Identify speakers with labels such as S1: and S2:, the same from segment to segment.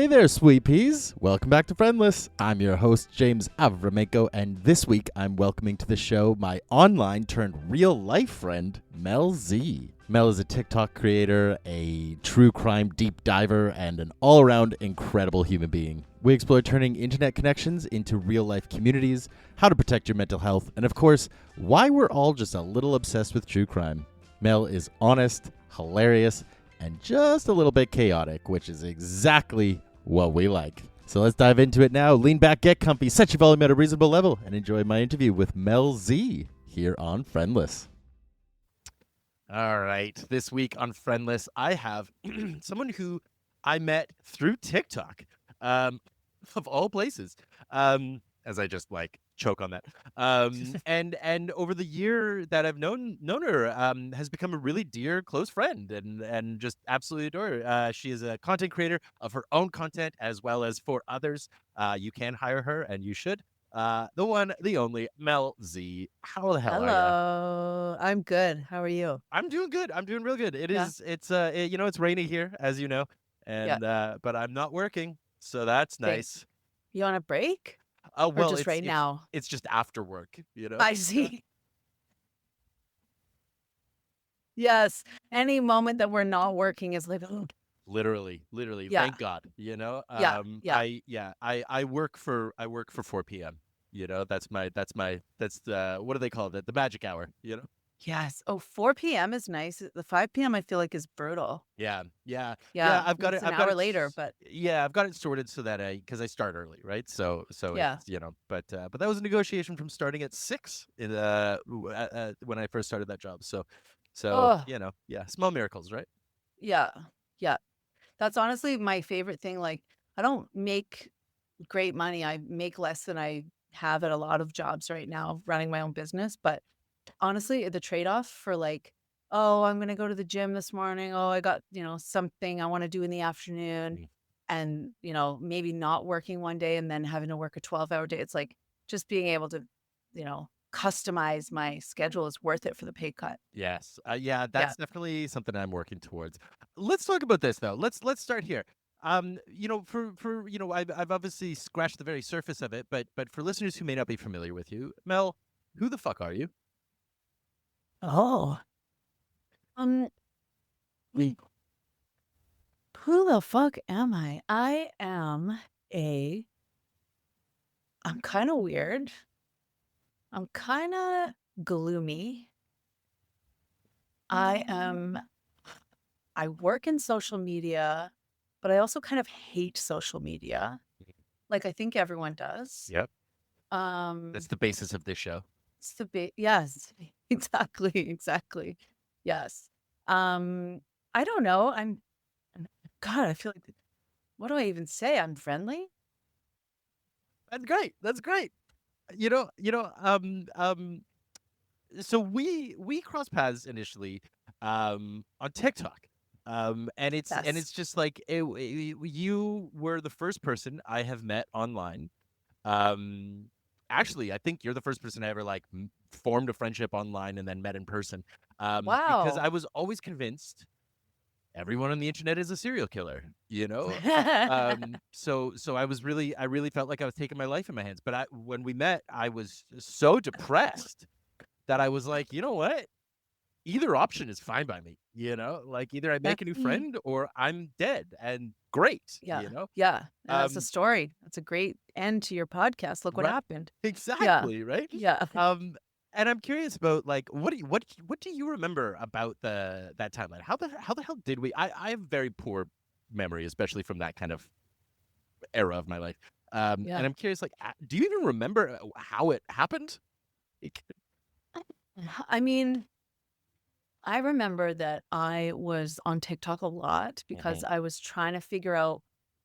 S1: Hey there, sweet peas. Welcome back to Friendless. I'm your host, James Avramenko, and this week I'm welcoming to the show my online turned real life friend, Mel Zee. Mel is a TikTok creator, a true crime deep diver, and an all-around incredible human being. We explore turning internet connections into real life communities, how to protect your mental health, and of course, why we're all just a little obsessed with true crime. Mel is honest, hilarious, and just a little bit chaotic, which is exactly what we like. So let's dive into it now. Lean back, get comfy, set your volume at a reasonable level, and enjoy my interview with Mel Zee here on Friendless. All right. This week on Friendless, I have someone who I met through TikTok, of all places. As I just choke on that. And over the year that I've known her, has become a really dear, close friend, and just absolutely adore her. She is a content creator of her own content as well as for others. You can hire her, and you should. The one, the only, Mel Zee. How the hell are you?
S2: Hello. I'm good. How are you?
S1: I'm doing good. I'm doing real good.
S2: Yeah.
S1: It's rainy here, as you know,
S2: Yeah.
S1: and but I'm not working, so that's
S2: Same.
S1: nice.
S2: You on a break or
S1: Well,
S2: just right now?
S1: it's just after work, you know.
S2: I see. Yes. Any moment that we're not working is like, oh,
S1: Literally,
S2: yeah.
S1: thank God, you know.
S2: Yeah. Yeah.
S1: I work for 4 p.m. You know, that's the, what do they call it? The magic hour, you know?
S2: Yes. Oh, 4 p.m. is nice. The 5 p.m. I feel like is brutal.
S1: Yeah.
S2: Yeah.
S1: I've got
S2: It's
S1: it.
S2: an hour later, but
S1: I've got it sorted so that because I start early, right? So
S2: yeah.
S1: it's, but that was a negotiation from starting at 6 in when I first started that job. So
S2: Oh,
S1: yeah, small miracles, right?
S2: yeah. Yeah. That's honestly my favorite thing. Like, I don't make great money. I make less than I have at a lot of jobs right now running my own business, but honestly, the trade-off for like, "Oh, I'm gonna go to the gym this morning. Oh, I got, something I wanna do in the afternoon,"
S1: Mm.
S2: and, maybe not working one day and then having to work a 12-hour day. It's like just being able to, customize my schedule is worth it for the pay cut.
S1: Yes. Yeah,
S2: Yeah.
S1: that's definitely something I'm working towards. Let's talk about this though. Let's start here. I've obviously scratched the very surface of it, but for listeners who may not be familiar with you, Mel, who the fuck are you?
S2: Oh. Um, wait, who the fuck am I? A I'm kinda weird. I'm kinda gloomy. I am I work in social media, but I also kind of hate social media. Like I think everyone does.
S1: Yep. That's
S2: Um,
S1: the basis of this show.
S2: it's the yes, exactly, exactly. Yes. Um, I don't know. God, I feel like what do I even say? I'm friendly?
S1: That's great. That's great. So we crossed paths initially on TikTok. And it's
S2: Yes.
S1: just you were the first person I have met online. Actually, I think you're the first person I ever formed a friendship online and then met in person. Because
S2: Wow.
S1: I was always convinced everyone on the internet is a serial killer, you know? So I really felt like I was taking my life in my hands. But when we met, I was so depressed that I was like, you know what? Either option is fine by me, you know? Like either I make a new friend or I'm dead, and great,
S2: Yeah.
S1: you know?
S2: Yeah. That's a
S1: Um,
S2: story. That's a great end to your podcast. Look what
S1: right.
S2: happened. Yeah.
S1: Exactly, right?
S2: Yeah.
S1: Um, and I'm curious about what do you remember about that timeline? How the hell did we? I have very poor memory, especially from that kind of era of my life. And
S2: Yeah.
S1: I'm curious, do you even remember how it happened?
S2: I mean, I remember that I was on TikTok a lot because
S1: Mhm.
S2: I was trying to figure out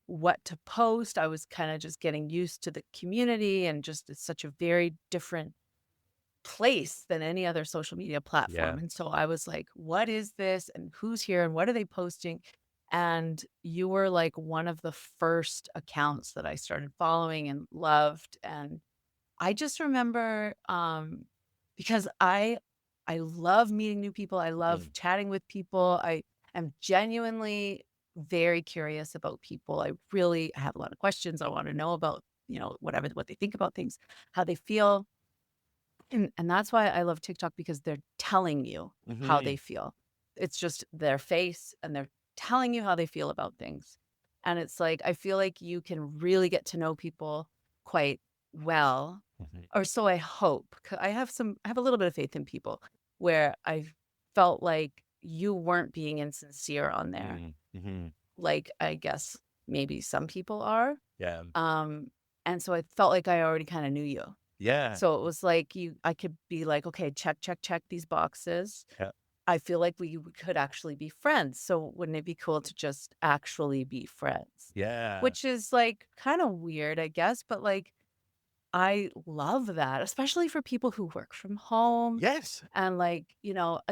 S2: what to post. I was kind of just getting used to the community and just it's such a very different place than any other social media
S1: Yeah.
S2: platform. And so I was like, what is this? And who's here? And what are they posting? And you were like one of the first accounts that I started following and loved. And I just remember because I love meeting new people. I love
S1: Mm.
S2: chatting with people. I am genuinely very curious about people. I have a lot of questions. I want to know about, whatever, what they think about things, how they feel. And that's why I love TikTok, because they're telling you how they
S1: Hmm.
S2: feel. It's just their face, and they're telling you how they feel about things. And it's like, I feel like you can really get to know people quite well,
S1: Hmm.
S2: or so I hope. I have a little bit of faith in people, where I felt like you weren't being insincere on there.
S1: Hmm.
S2: Like, I guess maybe some people are.
S1: Yeah.
S2: Um, and so I felt like I already kind of knew you.
S1: Yeah.
S2: So it was like I could be like, okay, check, check, check these boxes.
S1: Yeah.
S2: I feel like we could actually be friends. So wouldn't it be cool to just actually be friends?
S1: Yeah.
S2: Which is like kind of weird, I guess, but like I love that, especially for people who work from home.
S1: Yes.
S2: And like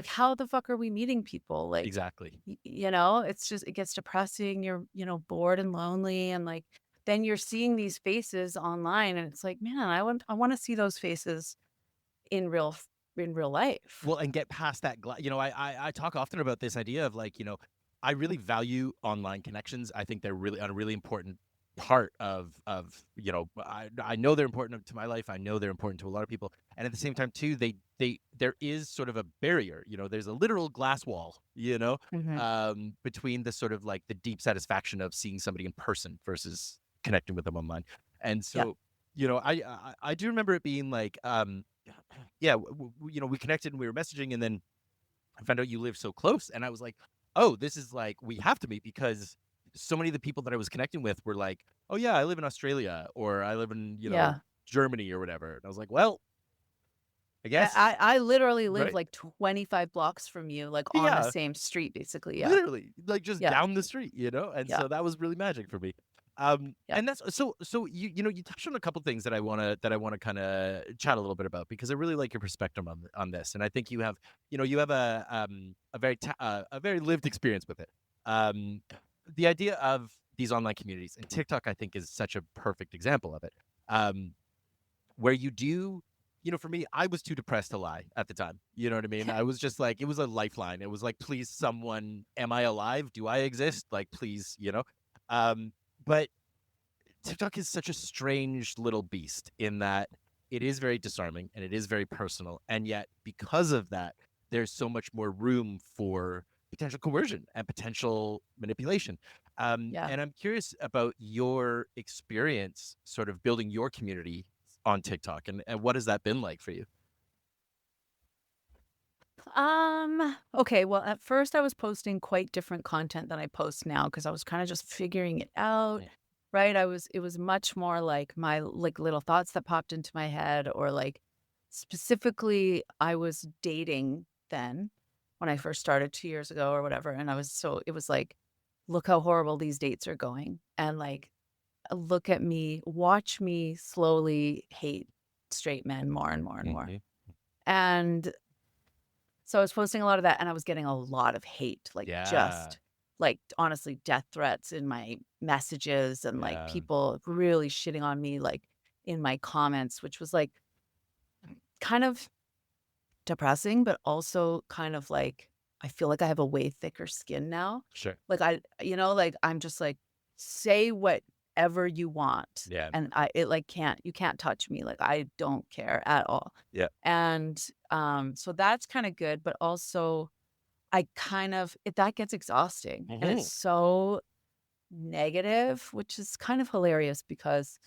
S2: how the fuck are we meeting people? Like,
S1: Exactly.
S2: it's just, it gets depressing. You're bored and lonely. And like, then you're seeing these faces online, and it's like, man, I want to see those faces in real life.
S1: Well, and get past that I talk often about this idea of like, I really value online connections. I think they're really a really important part I know they're important to my life. I know they're important to a lot of people. And at the same time too, they there is sort of a barrier, there's a literal glass wall,
S2: Hmm.
S1: between the sort of like the deep satisfaction of seeing somebody in person versus connecting with them online. And
S2: Yeah.
S1: so, I do remember it being like, yeah, we connected and we were messaging, and then I found out you live so close, and I was like, oh, this is like we have to meet, because so many of the people that I was connecting with were like, oh yeah, I live in Australia, or I live in
S2: Yeah.
S1: Germany or whatever, and I was like, well, I
S2: I,
S1: guess,
S2: I I literally live
S1: right,
S2: like 25 blocks from you, like on the
S1: yeah,
S2: same street, basically. Yeah.
S1: literally, like just
S2: Yeah.
S1: down the street, and
S2: Yeah.
S1: so that was really magic for me.
S2: Yeah.
S1: And that's so you touched on a couple things that I wanna kind of chat a little bit about, because I really like your perspective on this, and I think you have a very lived experience with it. Um, the idea of these online communities, and TikTok, I think, is such a perfect example of it. Um, where you do for me, I was too depressed to lie at the time. You know what I mean? I was just like, it was a lifeline. It was like, please, someone, am I alive? Do I exist? Like, please, Um, but TikTok is such a strange little beast in that it is very disarming and it is very personal. And yet, because of that, there's so much more room for potential coercion and potential manipulation.
S2: Yeah.
S1: And I'm curious about your experience sort of building your community on TikTok, and what has that been like for you?
S2: Okay, well, at first I was posting quite different content than I post now, because I was kind of just figuring it out,
S1: Mm.
S2: right? It was much more like my like little thoughts that popped into my head, or like specifically I was dating then, when I first started 2 years ago or whatever. And it was like, look how horrible these dates are going. And like, look at me, watch me slowly hate straight men more and more and more.
S1: Mhm.
S2: And so I was posting a lot of that, and I was getting a lot of hate, like,
S1: Yeah.
S2: just, like, honestly, death threats in my messages, and, like,
S1: Yeah.
S2: people really shitting on me, like, in my comments, which was, like, kind of depressing, but also kind of like, I feel like I have a way thicker skin now.
S1: Sure.
S2: Like, like, I'm just like, "Say whatever you want,"
S1: Yeah.
S2: and you can't touch me, like, I don't care at all.
S1: Yeah.
S2: And, so that's kinda good, but also that gets exhausting, and it's
S1: Mhm.
S2: so negative, which is kind of hilarious, because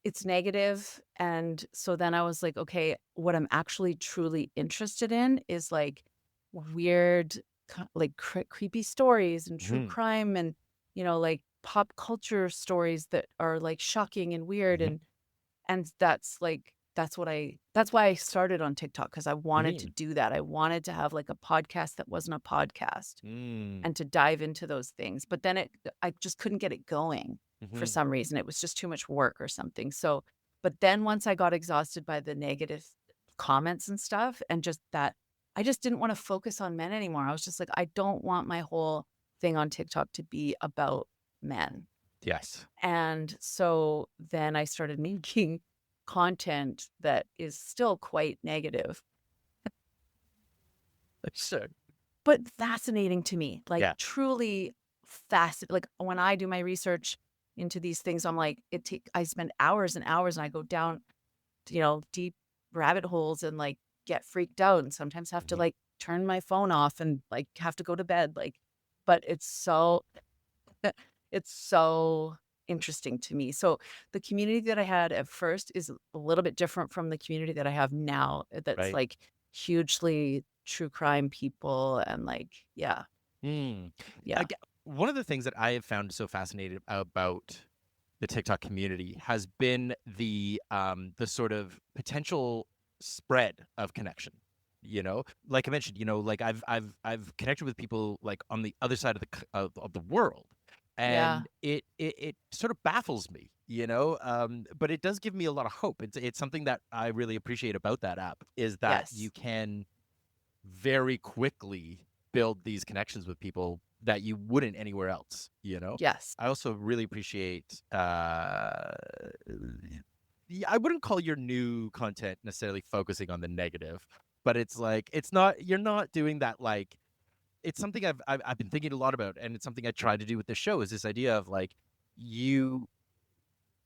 S2: it's negative. And so then I was like, okay, what I'm actually truly interested in is like weird, like creepy stories and true
S1: Mhm.
S2: crime, and, like pop culture stories that are like shocking and weird.
S1: Mhm.
S2: And that's why I started on TikTok, because I wanted to
S1: Mhm.
S2: do that. I wanted to have like a podcast that wasn't a podcast,
S1: Mm.
S2: and to dive into those things. But then I just couldn't get it going for
S1: Mhm.
S2: some reason. It was just too much work or something. So, but then once I got exhausted by the negative comments and stuff, and just that, I just didn't want to focus on men anymore. I was just like, I don't want my whole thing on TikTok to be about men.
S1: Yes.
S2: And so then I started making content that is still quite negative,
S1: Sure.
S2: but fascinating to me, like
S1: Yeah.
S2: truly fascinated. Like when I do my research into these things, I'm like, I spend hours and hours and I go down, deep rabbit holes and like get freaked out and sometimes have to
S1: Mhm.
S2: like turn my phone off and like have to go to bed. Like, but it's so interesting to me. So the community that I had at first is a little bit different from the community that I have now. That's
S1: Right.
S2: like hugely true crime people and like, yeah,
S1: Mm.
S2: yeah,
S1: Aga One of the things that I have found so fascinating about the TikTok community has been the sort of potential spread of connection. Like I mentioned, like I've connected with people like on the other side of of the world,
S2: yeah,
S1: and it sort of baffles me, but it does give me a lot of hope. It's something that I really appreciate about that app is that you
S2: yes,
S1: can very quickly build these connections with people that you wouldn't anywhere else,
S2: yes,
S1: I also really appreciate I wouldn't call your new content necessarily focusing on the negative, but it's like it's not you're not doing that like it's something I've been thinking a lot about, and it's something I try to do with the show is this idea of like you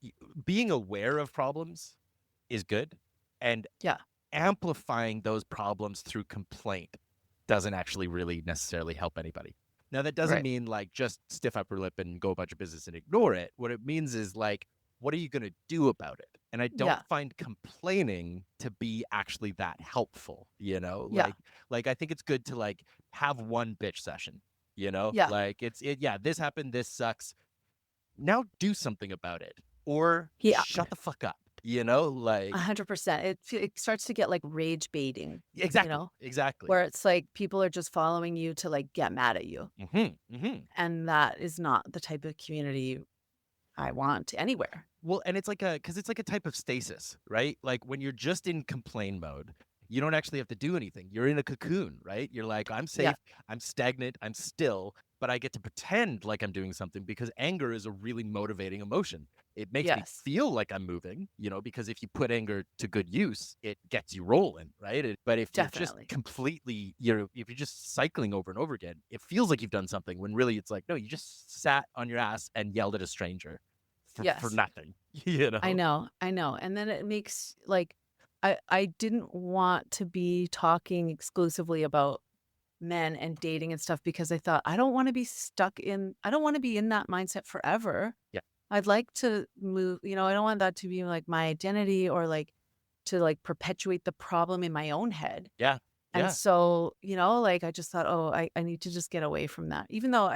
S1: y- being aware of problems is good, and
S2: yeah,
S1: amplifying those problems through complaint doesn't actually really necessarily help anybody. Now, that doesn't
S2: right,
S1: mean like just stiff upper lip and go about your business and ignore it. What it means is like, what are you going to do about it? And I don't
S2: yeah,
S1: find complaining to be actually that helpful,
S2: yeah,
S1: like I think it's good to like have one bitch session,
S2: yeah,
S1: like yeah, this happened, this sucks. Now do something about it or
S2: yeah.
S1: shut the fuck up, like
S2: 100%. It starts to get like rage baiting, you
S1: exactly,
S2: know,
S1: exactly.
S2: where it's like people are just following you to like get mad at you.
S1: Mhm, mhm.
S2: And that is not the type of community I want anywhere.
S1: Well, and because it's like a type of stasis, right? Like when you're just in complain mode, you don't actually have to do anything. You're in a cocoon, right? You're like, I'm
S2: Yeah.
S1: safe, I'm stagnant, I'm still, but I get to pretend like I'm doing something because anger is a really motivating emotion. It makes me
S2: Yes.
S1: feel like I'm moving, because if you put anger to good use, it gets you rolling, right? But if you're just
S2: Definitely.
S1: if you're just cycling over and over again, it feels like you've done something when really it's like, no, you just sat on your ass and yelled at a stranger for
S2: Yes.
S1: nothing,
S2: I know. I know. And then it makes like I didn't want to be talking exclusively about men and dating and stuff because I thought I don't want to be in that mindset forever.
S1: Yeah,
S2: I'd like to move, I don't want that to be like my identity or like to like perpetuate the problem in my own head.
S1: yeah,
S2: And
S1: yeah.
S2: so, like I just thought, oh, I need to just get away from that. Even though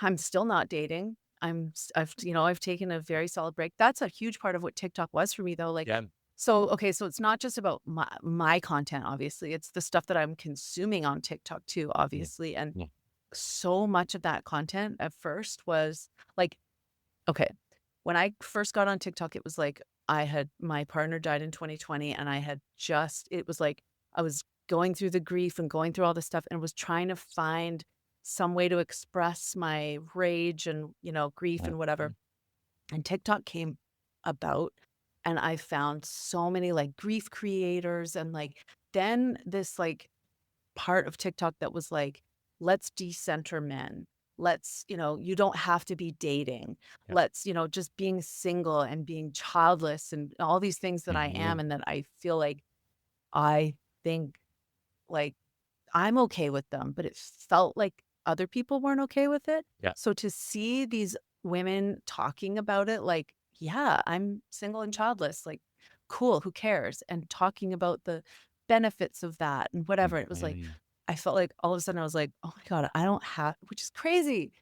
S2: I'm still not dating. I've taken a very solid break. That's a huge part of what TikTok was for me though. Like,
S1: Yeah.
S2: so, okay, so it's not just about my content, obviously. It's the stuff that I'm consuming on TikTok too,
S1: Mm,
S2: obviously. And
S1: mm,
S2: so much of that content at first was like, okay, when I first got on TikTok, it was like my partner died in 2020 and it was like I was going through the grief and going through all this stuff and was trying to find some way to express my rage and, grief
S1: mm,
S2: and whatever.
S1: mm.
S2: And TikTok came about and I found so many like grief creators and like then this like part of TikTok that was like, let's decenter men. You don't have to be dating.
S1: Yeah.
S2: Just being single and being childless and all these things that I am
S1: Mhm.
S2: and that I feel like I think like I'm okay with them, but it felt like other people weren't okay with it.
S1: Yeah.
S2: So to see these women talking about it, like, yeah, I'm single and childless, like, cool, who cares? And talking about the benefits of that and whatever. It was like,
S1: Mhm.
S2: I felt like all of a sudden I was like, oh my God, I don't have, which is crazy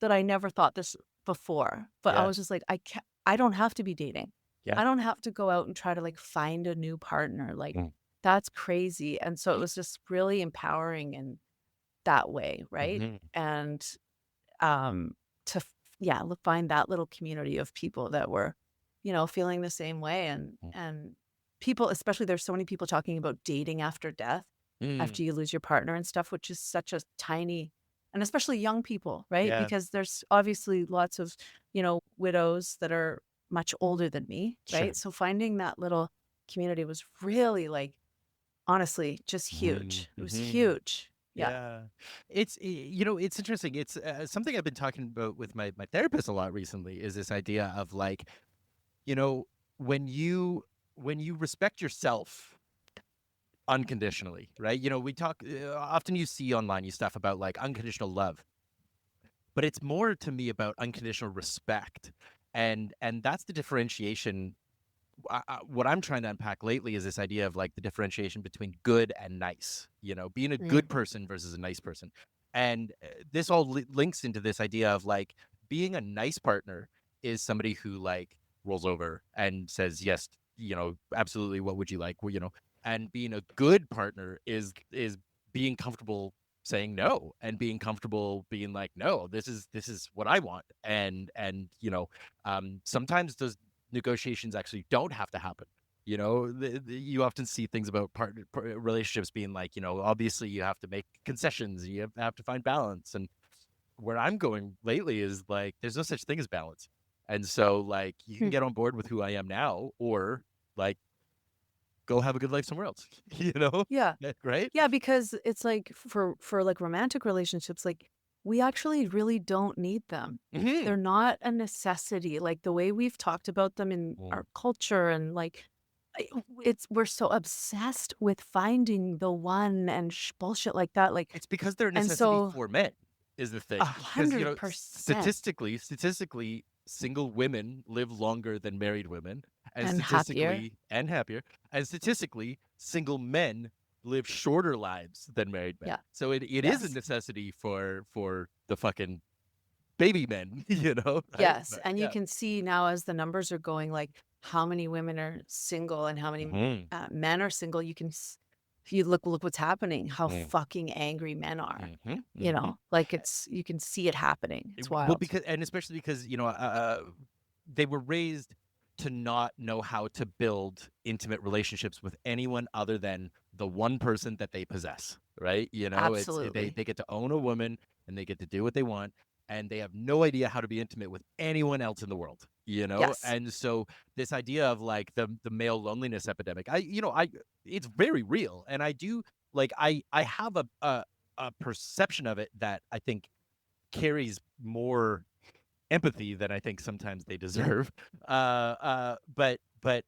S2: that I never thought this before. But I
S1: Yeah.
S2: was just like, I don't have to be dating.
S1: Yeah.
S2: I don't have to go out and try to like find a new partner. Like,
S1: Mm.
S2: that's crazy. And so it was just really empowering in that way, right?
S1: Mhm.
S2: And to yeah, find that little community of people that were, feeling the same way
S1: Mm.
S2: and people, especially there's so many people talking about dating after death,
S1: Mm.
S2: after you lose your partner and stuff, which is such a tiny and especially young people, right?
S1: Yeah.
S2: Because there's obviously lots of, widows that are much older than me,
S1: Sure.
S2: right? So finding that little community was really like honestly just
S1: Mhm.
S2: huge. It was
S1: Mhm.
S2: huge. Yeah.
S1: Yeah. It's interesting. It's something I've been talking about with my therapist a lot recently is this idea of like, you know, when you when you respect yourself unconditionally, right? We talk often you see online you stuff about like unconditional love, but it's more to me about unconditional respect. And that's the differentiation. What I'm trying to unpack lately is this idea of like the differentiation between good and nice, being a
S2: Mm.
S1: good person versus a nice person. And this all links into this idea of like being a nice partner is somebody who like rolls over and says, yes, absolutely. What would you like? Well, and being a good partner is being comfortable saying no and being comfortable being like, no, this is what I want. And sometimes those negotiations actually don't have to happen. You often see things about relationships being like, obviously you have to make concessions, you have to find balance. And where I'm going lately is like, there's no such thing as balance. And so, like, you can
S2: Hmm.
S1: get on board with who I am now, or like, go have a good life somewhere else.
S2: Yeah.
S1: Right?
S2: Yeah, because it's like for like romantic relationships, like we actually really don't need them.
S1: Hmm.
S2: They're not a necessity. Like the way we've talked about them in
S1: Mm.
S2: our culture and like it's we're so obsessed with finding the one and bullshit like that. Like
S1: It's because they're a
S2: and
S1: necessity
S2: so
S1: for men, is the thing. Because
S2: 100%
S1: statistically, single women live longer than married women, and
S2: and happier.
S1: statistically and happier, and statistically, single men live shorter lives than married men.
S2: Yeah.
S1: So it is a
S2: Yes.
S1: necessity for the fucking baby men, right?
S2: Yes,
S1: But
S2: and you
S1: yeah.
S2: can see now as the numbers are going, like how many women are single and how many
S1: Hmm.
S2: men are single. If you look what's happening, how
S1: Hmm.
S2: fucking angry men are.
S1: Hmm. Hmm.
S2: Like you can see it happening. It's
S1: Well,
S2: wild.
S1: because and especially because they were raised to not know how to build intimate relationships with anyone other than the one person that they possess, right? They
S2: Absolutely.
S1: they get to own a woman and they get to do what they want, and they have no idea how to be intimate with anyone else in the world.
S2: Yes.
S1: And so this idea of like the male loneliness epidemic, I it's very real, and I do like I have a perception of it that I think carries more empathy than I think sometimes they deserve. But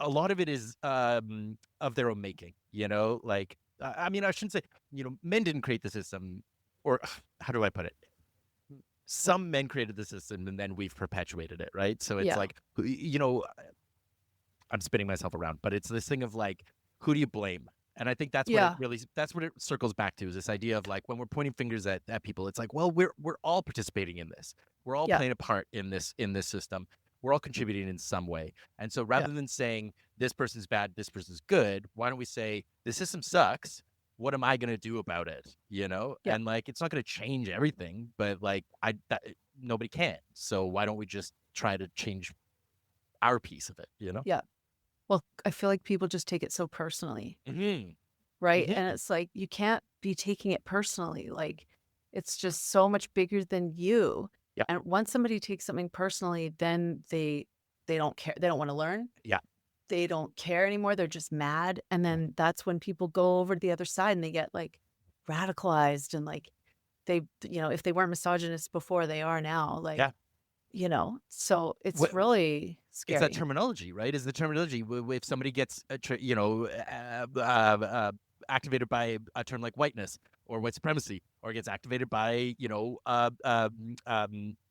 S1: a lot of it is of their own making. Like I mean, I shouldn't say men didn't create the system, or how do I put it? Some men created the system, and then we've perpetuated it, right? So it's
S2: Yeah.
S1: like I'm spinning myself around, but it's this thing of like, who do you blame? And I think
S2: Yeah.
S1: that's what it circles back to, is this idea of like when we're pointing fingers at people, it's like, well, we're all participating in this. We're all
S2: Yeah.
S1: playing a part in this system. We're all contributing in some way. And so
S2: Yeah.
S1: rather than saying this person's bad, this person's good, why don't we say the system sucks? What am I going to do about it?
S2: Yeah.
S1: And like, it's not going to change everything, but like nobody can. So why don't we just try to change our piece of it?
S2: Yeah. Well, I feel like people just take it so personally,
S1: Hmm.
S2: right?
S1: Hmm.
S2: And it's like you can't be taking it personally. Like it's just so much bigger than you.
S1: Yeah.
S2: And once somebody takes something personally, then they don't care. They don't want to learn.
S1: Yeah.
S2: They don't care anymore. They're just mad. And then that's when people go over to the other side and they get like radicalized and like if they weren't misogynist before, they are now. Like,
S1: Yeah.
S2: so it's
S1: What
S2: really
S1: it's that
S2: scary.
S1: terminology, right? Is the terminology if somebody gets activated by a term like whiteness or white supremacy, or gets activated by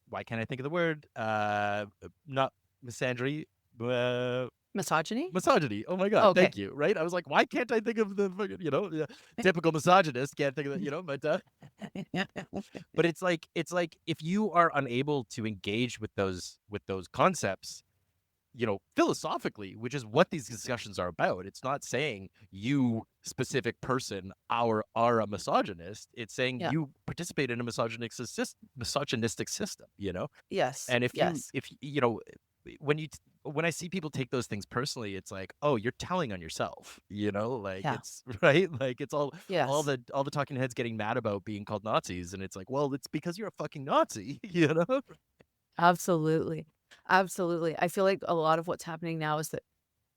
S1: why can't I think of the word? Not misandry. Uh,
S2: Misogyny?
S1: Misogyny. Oh my god,
S2: Okay.
S1: thank you. Right? I was like, why can't I think of the fucking, typical misogynist? Can't think of that, but but it's like if you are unable to engage with those concepts, philosophically, which is what these discussions are about. It's not saying you specific person are a misogynist. It's saying
S2: Yeah.
S1: you participate in a misogynistic system.
S2: Yes.
S1: And
S2: Yes.
S1: if when you when I see people take those things personally, it's like, oh, you're telling on yourself. Like
S2: Yeah.
S1: it's right. Like it's all
S2: Yes.
S1: the talking heads getting mad about being called Nazis, and it's like, well, it's because you're a fucking Nazi. You know?
S2: Absolutely. Absolutely. I feel like a lot of what's happening now is that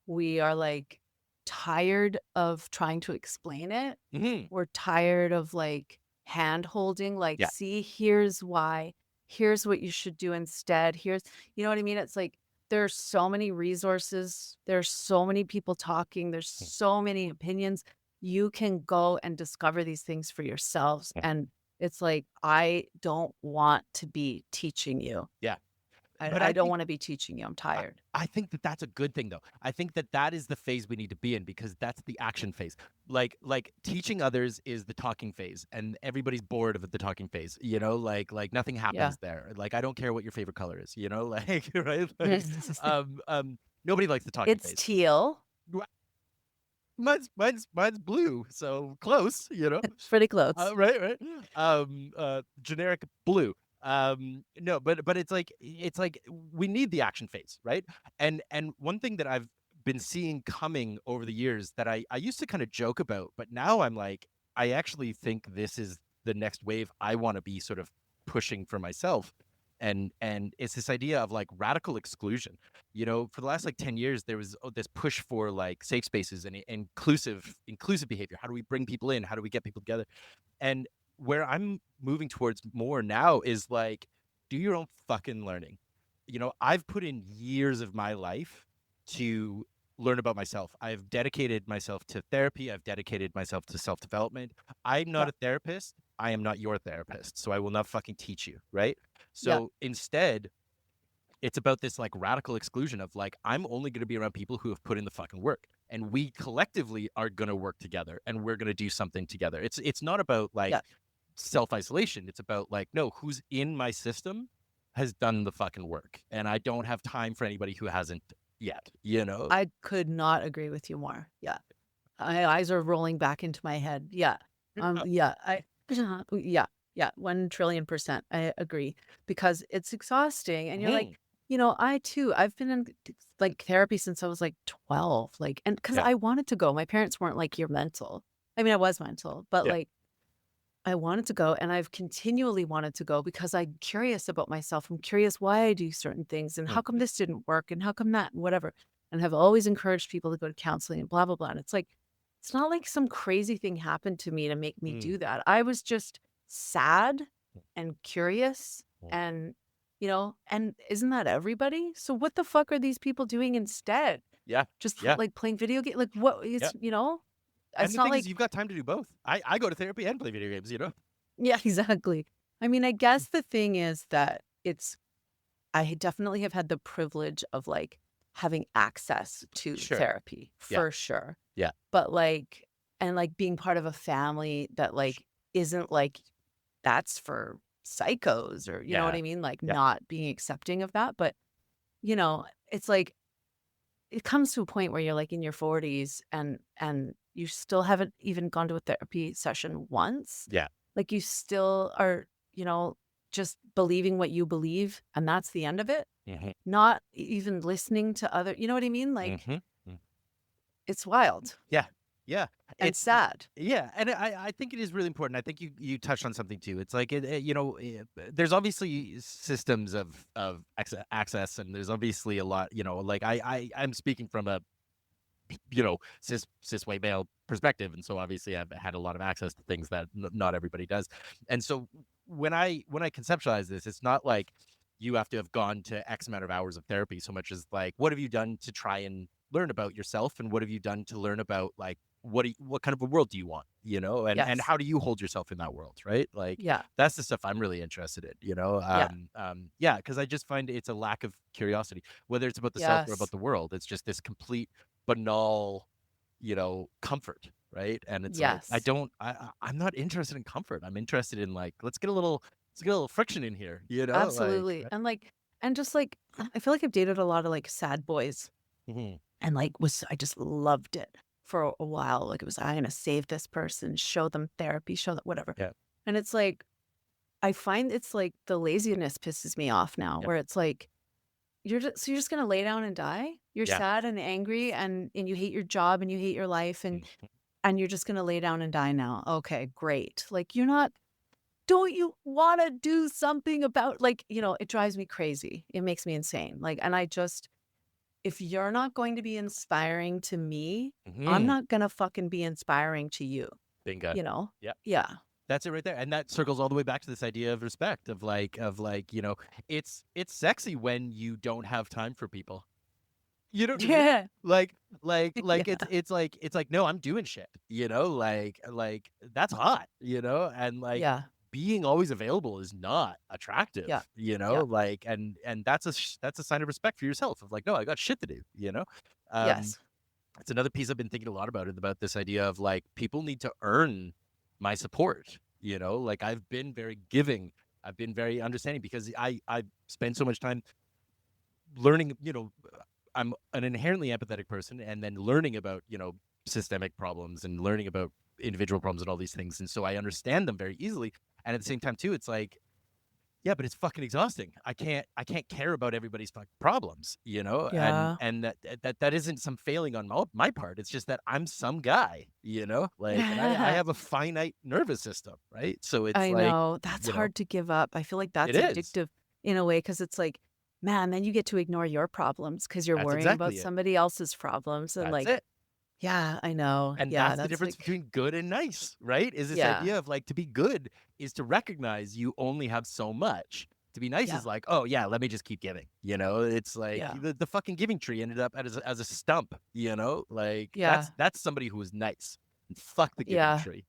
S2: we are like tired of trying to explain it.
S1: Hmm.
S2: We're tired of like hand holding, like,
S1: Yeah.
S2: see, here's why, here's what you should do instead. Here's, you know what I mean? It's like there's so many resources, there's so many people talking, there's so many opinions. You can go and discover these things for yourselves. And it's like, I don't want to be teaching you.
S1: Yeah.
S2: I,
S1: But
S2: I
S1: I
S2: don't
S1: think
S2: want to be teaching you. I'm
S1: I
S2: tired.
S1: I think that that's a good thing though. I think that that is the phase we need to be in because that's the action phase. Like teaching others is the talking phase, and everybody's bored of the talking phase. Like nothing
S2: Yeah.
S1: happens there. Like I don't care what your favorite color is. Like right. Like, nobody likes the talking
S2: It's
S1: phase.
S2: teal.
S1: Wha- Mine's blue, so close.
S2: Pretty close.
S1: Right, right. Generic blue. No, but it's like we need the action phase, right? And one thing that I've been seeing coming over the years that I used to kind of joke about, but now I'm like, I actually think this is the next wave I want to be sort of pushing for myself. And it's this idea of like radical exclusion. For the last like 10 years, there was this push for like safe spaces and inclusive behavior. How do we bring people in? How do we get people together? And where I'm moving towards more now is like, do your own fucking learning. I've put in years of my life to learn about myself. I've dedicated myself to therapy. I've dedicated myself to self development. I'm not
S2: Yeah.
S1: a therapist. I am not your therapist. So I will not fucking teach you. Right.
S2: Yeah.
S1: So instead, it's about this like radical exclusion of like, I'm only going to be around people who have put in the fucking work. And we collectively are going to work together and we're going to do something together. It's not about like
S2: Yeah.
S1: self-isolation. It's about like, no, who's in my system has done the fucking work. And I don't have time for anybody who hasn't yet.
S2: I could not agree with you more. Yeah. My eyes are rolling back into my head. Yeah. Yeah. Yeah. Yeah. 1 trillion%. I agree because it's exhausting. And you're like,
S1: Mhm.
S2: I too, I've been in like therapy since I was like 12. Like, and because
S1: Yeah.
S2: I wanted to go, my parents weren't like, you're mental. I mean, I was mental, but
S1: Yeah.
S2: like, I wanted to go and I've continually wanted to go because I'm curious about myself. I'm curious why I do certain things and how come
S1: Mhm.
S2: this didn't work and how come that and whatever. And have always encouraged people to go to counseling and blah, blah, blah. And it's like, it's not like some crazy thing happened to me to make me
S1: Mm.
S2: do that. I was just sad and curious
S1: Mm.
S2: and, and isn't that everybody? So what the fuck are these people doing instead?
S1: Yeah.
S2: Just
S1: Yeah.
S2: like playing video game? Like what
S1: Yeah.
S2: is,
S1: And
S2: it's
S1: the
S2: not
S1: thing is,
S2: like,
S1: you've got time to do both. I go to therapy and play video games.
S2: yeah, exactly. I mean, I guess the thing is that I definitely have had the privilege of like having access to
S1: Sure.
S2: therapy
S1: Yeah.
S2: for sure.
S1: Yeah.
S2: But like, and like being part of a family that like isn't like that's for psychos or you know what
S1: Yeah.
S2: I mean? Like
S1: Yeah.
S2: not being accepting of that. But, it's like it comes to a point where you're like in your 40s and you still haven't even gone to a therapy session once.
S1: Yeah.
S2: Like you still are, just believing what you believe and that's the end of it.
S1: Hmm.
S2: Not even listening to other, you know what I mean? Like
S1: Hmm.
S2: it's wild
S1: Yeah. Yeah.
S2: and
S1: It's
S2: sad.
S1: yeah, and I think it is really important. I think you touched on something too. It's like there's obviously systems of access, and there's obviously a lot. Like I'm speaking from a cis white male perspective, and so obviously I've had a lot of access to things that not everybody does. And so when I conceptualize this, it's not like you have to have gone to X amount of hours of therapy so much as like what have you done to try and learn about yourself, and what have you done to learn about like what kind of a world do you want, and
S2: Yes.
S1: how do you hold yourself in that world, right? Like
S2: Yeah.
S1: that's the stuff I'm really interested in.
S2: Yeah.
S1: Yeah, because I just find it's a lack of curiosity, whether it's about the self or about
S2: Yes.
S1: the world. It's just this complete banal, comfort, right? And it's like
S2: Yes.
S1: I'm not interested in comfort. I'm interested in like let's get a little friction in here. Like
S2: Absolutely. And like, and just like, I feel like I've dated a lot of like sad boys
S1: mhm.
S2: and like I just loved it for a while. Like it was, I'm going to save this person, show them therapy, show them whatever.
S1: Yeah,
S2: And it's like, I find it's like the laziness pisses me off now
S1: yeah,
S2: where it's like, you're just going to lay down and die. You're
S1: yeah.
S2: sad and angry and you hate your job and you hate your life
S1: Mhm.
S2: and you're just going to lay down and die now. Okay, great. Like you're not, don't you want to do something about like, it drives me crazy. It makes me insane. Like, and I just, if you're not going to be inspiring to me, I'm
S1: Hmm.
S2: not gonna fucking be inspiring to you,
S1: Bingo.
S2: you know?
S1: Yeah.
S2: Yeah.
S1: That's it right there. And that circles all the way back to this idea of respect, of like, it's sexy when you don't have time for people. You know what I mean?
S2: Yeah.
S1: Like,
S2: Yeah.
S1: it's like, no, I'm doing shit, like that's hot, and like
S2: Yeah.
S1: being always available is not
S2: Yeah.
S1: attractive,
S2: Yeah.
S1: like, and that's a sign of respect for yourself of like, no, I got shit to do, Um,
S2: Yes.
S1: it's another piece I've been thinking a lot about this idea of like people need to earn my support, like I've been very giving, I've been very understanding because I spend so much time learning, I'm an inherently empathetic person, and then learning about, systemic problems and learning about individual problems and all these things. And so I understand them very easily. And at the same time too, it's like, yeah, but it's fucking exhausting. I can't care about everybody's fucking problems, and
S2: Yeah.
S1: that isn't some failing on my part. It's just that I'm some guy, like, and I have a finite nervous system, right? So it's
S2: I
S1: like,
S2: know. That's hard to give up. I feel like
S1: it
S2: that's
S1: is.
S2: addictive in a way because it's like, man, then you get to ignore your problems because you're
S1: That's
S2: worrying about
S1: exactly it.
S2: somebody else's problems. And
S1: That's
S2: like,
S1: it.
S2: yeah, I know.
S1: And
S2: Yeah,
S1: that's the
S2: that's
S1: difference
S2: like,
S1: between good and nice, right? Is this
S2: yeah,
S1: idea of like to be good is to recognize you only have so much. To be nice
S2: yeah,
S1: is like, oh yeah, let me just keep giving. It's like
S2: yeah,
S1: the fucking giving tree ended up as a stump, like
S2: yeah,
S1: that's somebody who was nice. And fuck the giving
S2: yeah.
S1: tree,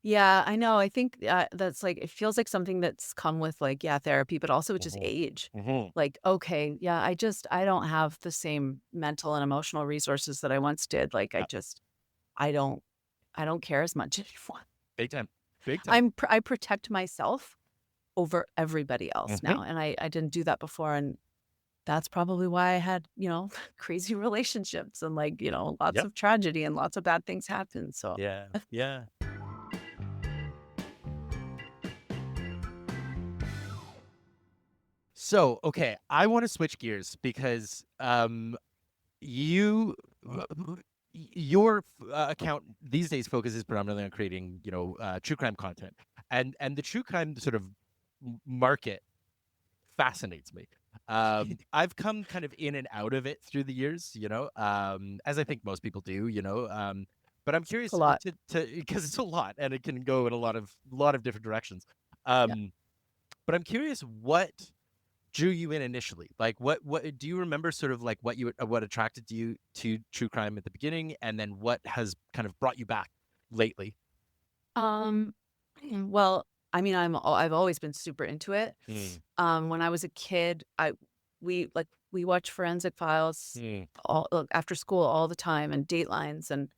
S2: Yeah, I know. I think that's like, it feels like something that's come with like, yeah, therapy, but also with just
S1: Hmm.
S2: age.
S1: Hmm.
S2: Like, okay, yeah, I don't have the same mental and emotional resources that I once did. Like,
S1: Yeah,
S2: I don't, I don't care as much anymore.
S1: big time, big time.
S2: I protect myself over everybody else
S1: Hmm.
S2: now. And I didn't do that before. And that's probably why I had, crazy relationships and like, lots
S1: Yep.
S2: of tragedy and lots of bad things happen. So,
S1: Yeah. Yeah. So okay, I want to switch gears because you your account these days focuses predominantly on creating true crime content, and the true crime sort of market fascinates me. I've come kind of in and out of it through the years, as I think most people do, but I'm
S2: it's a
S1: curious
S2: lot.
S1: to because it's a lot and it can go in a lot of different directions.
S2: Yeah.
S1: um but I'm curious what drew you in initially? Like, what do you remember? Sort of like what attracted you to true crime at the beginning, and then what has kind of brought you back lately?
S2: Um, well, I mean, I've always been super into it.
S1: Mm,
S2: When I was a kid, we watch Forensic Files
S1: mm,
S2: all look, after school all the time and Datelines and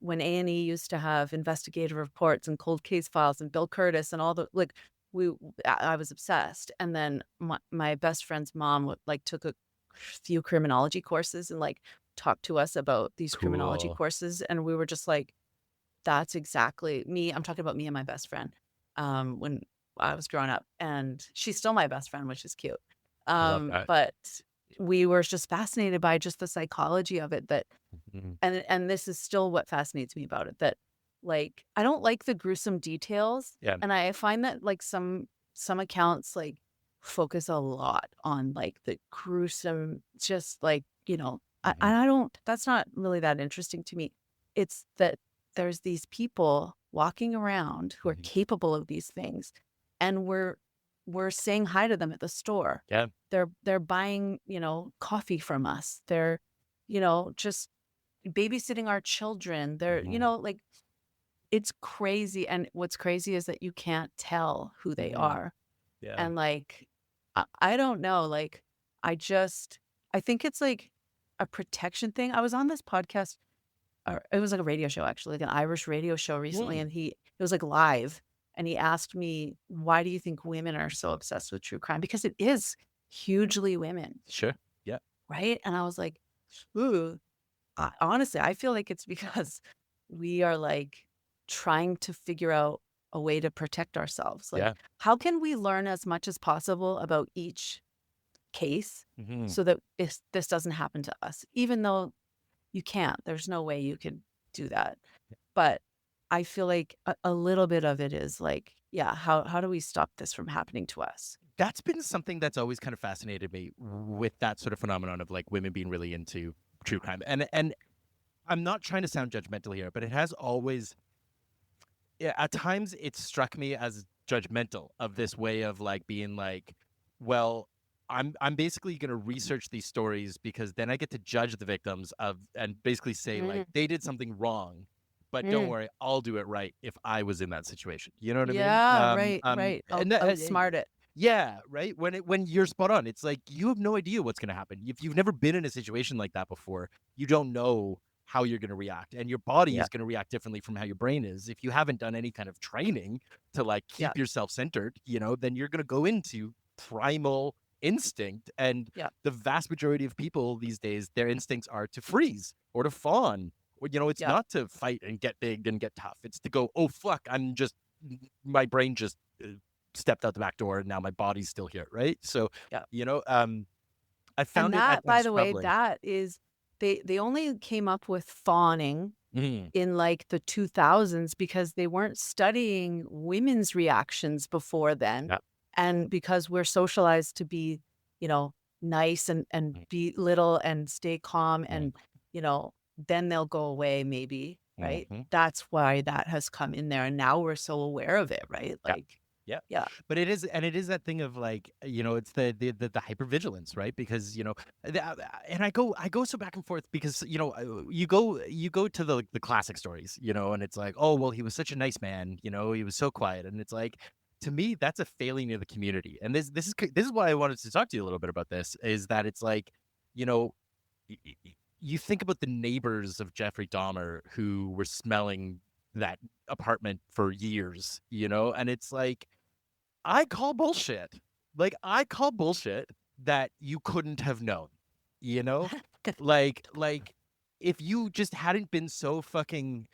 S2: when A&E used to have investigative reports and cold case files and Bill Curtis and all the like we I was obsessed. And then my best friend's mom like took a few criminology courses and like talked to us about these criminology
S1: cool.
S2: courses and we were just like that's exactly me. I'm talking about me and my best friend, when I was growing up, and she's still my best friend, which is cute.
S1: I love that.
S2: But we were just fascinated by just the psychology of it that
S1: Mm,
S2: and this is still what fascinates me about it, that, like, I don't like the gruesome details,
S1: yeah.
S2: and I find that, like, some accounts, like, focus a lot on, like, the gruesome just, like,
S1: Hmm.
S2: I don't that's not really that interesting to me. It's that there's these people walking around who are
S1: Hmm.
S2: capable of these things, and we're saying hi to them at the store.
S1: Yeah.
S2: They're buying, coffee from us. They're, just babysitting our children. They're,
S1: Hmm.
S2: like it's crazy. And what's crazy is that you can't tell who they
S1: Hmm.
S2: are.
S1: Yeah.
S2: And like, I don't know. Like, I think it's like a protection thing. I was on this podcast, or it was like a radio show, actually, like an Irish radio show recently.
S1: Mm,
S2: And it was like live. And he asked me, why do you think women are so obsessed with true crime? Because it is hugely women,
S1: sure. Yeah.
S2: right? And I was like, ooh, honestly, I feel like it's because we are like trying to figure out a way to protect ourselves. Like,
S1: Yeah.
S2: how can we learn as much as possible about each case
S1: Hmm.
S2: so that this doesn't happen to us? Even though you can't, there's no way you can do that. But I feel like a little bit of it is like, yeah, how do we stop this from happening to us?
S1: that's been something that's always kind of fascinated me with that sort of phenomenon of like women being really into true crime. And I'm not trying to sound judgmental here, but it has always, yeah, at times it struck me as judgmental of this way of like being like, well, I'm basically going to research these stories because then I get to judge the victims of and basically say like
S2: Mm,
S1: they did something wrong, but don't
S2: mm.
S1: worry, I'll do it right if I was in that situation. You know what I mean?
S2: Yeah, right, right.
S1: And that,
S2: Outsmart it.
S1: yeah, right. When you're spot on, it's like you have no idea what's going to happen. If you've never been in a situation like that before, you don't know how you're going to react, and your body
S2: Yeah,
S1: is going to react differently from how your brain is. If you haven't done any kind of training to like
S2: yeah,
S1: keep yourself centered, then you're going to go into primal instinct. And
S2: yeah,
S1: the vast majority of people these days, their instincts are to freeze or to fawn. Or, it's
S2: yeah,
S1: not to fight and get big and get tough. It's to go, oh fuck, my brain just stepped out the back door and now my body's still here, right? So,
S2: yeah.
S1: I
S2: And
S1: found it at
S2: that, by
S1: times
S2: the way,
S1: troubling.
S2: that is they only came up with fawning
S1: Mm,
S2: in like the 2000s because they weren't studying women's reactions before then.
S1: yeah.
S2: And because we're socialized to be, you know, nice and
S1: Mm,
S2: be little and stay calm
S1: mm,
S2: and, you know, then they'll go away maybe, right?
S1: mhm.
S2: That's why that has come in there. And now we're so aware of it, right?
S1: Yeah.
S2: Like,
S1: Yeah.
S2: yeah.
S1: But it is that thing of like, it's the hypervigilance, right? Because, and I go so back and forth because, you go to the classic stories, and it's like, oh, well, he was such a nice man, he was so quiet. And it's like, to me, that's a failing of the community. And this is why I wanted to talk to you a little bit about this, is that it's like, you know, you think about the neighbors of Jeffrey Dahmer who were smelling that apartment for years, and it's like, I call bullshit. Like, I call bullshit that you couldn't have known, you know? Like if you just hadn't been so fucking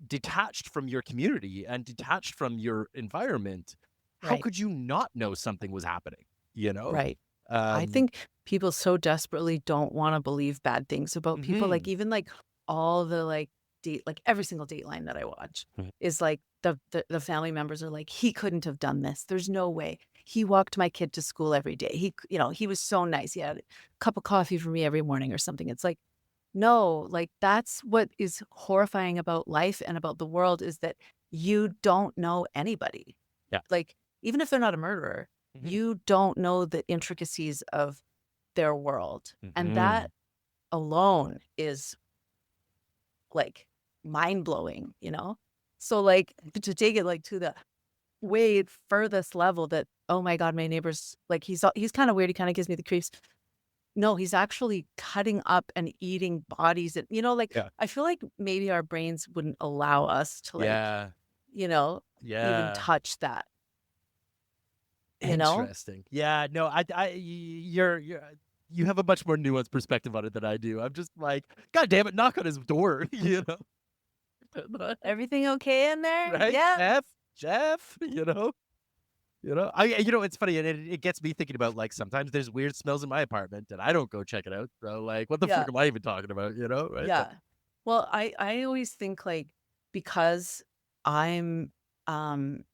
S1: detached from your community and detached from your environment, how
S2: Right.
S1: could you not know something was happening, you know?
S2: Right. I
S1: Um,
S2: think people so desperately don't wanna believe bad things about people, like,
S1: mhm.
S2: even, like, all the, like, like, every single Dateline that I watch
S1: Mhm.
S2: is, like, the family members are like, "He couldn't have done this. There's no way. He walked my kid to school every day. He was so nice. He had a cup of coffee for me every morning," or something. It's like, no, like, that's what is horrifying about life and about the world is that you don't know anybody.
S1: Yeah.
S2: Like, even if they're not a murderer,
S1: Mhm.
S2: you don't know the intricacies of their world, and that
S1: Mhm.
S2: alone is, like, mind-blowing, you know? So, like, to take it, like, to the way furthest level that, "Oh my god, my neighbor's like, he's kinda weird, he kinda gives me the creeps." No, he's actually cutting up and eating bodies and like,
S1: Yeah.
S2: I feel like maybe our brains wouldn't allow us to, like,
S1: Yeah.
S2: you know, even
S1: Yeah.
S2: touch that, you know?
S1: Interesting. Yeah, no, you have a much more nuanced perspective on it than I do. I'm just like, God damn it, knock on his door,
S2: "Everything okay in there?"
S1: right?
S2: "Yeah."
S1: Jeff, it's funny, and it gets me thinking about like sometimes there's weird smells in my apartment and I don't go check it out. So like, what the fuck
S2: Yeah,
S1: am I even talking about? Right? But
S2: yeah. Well, I always think, like, because I'm, um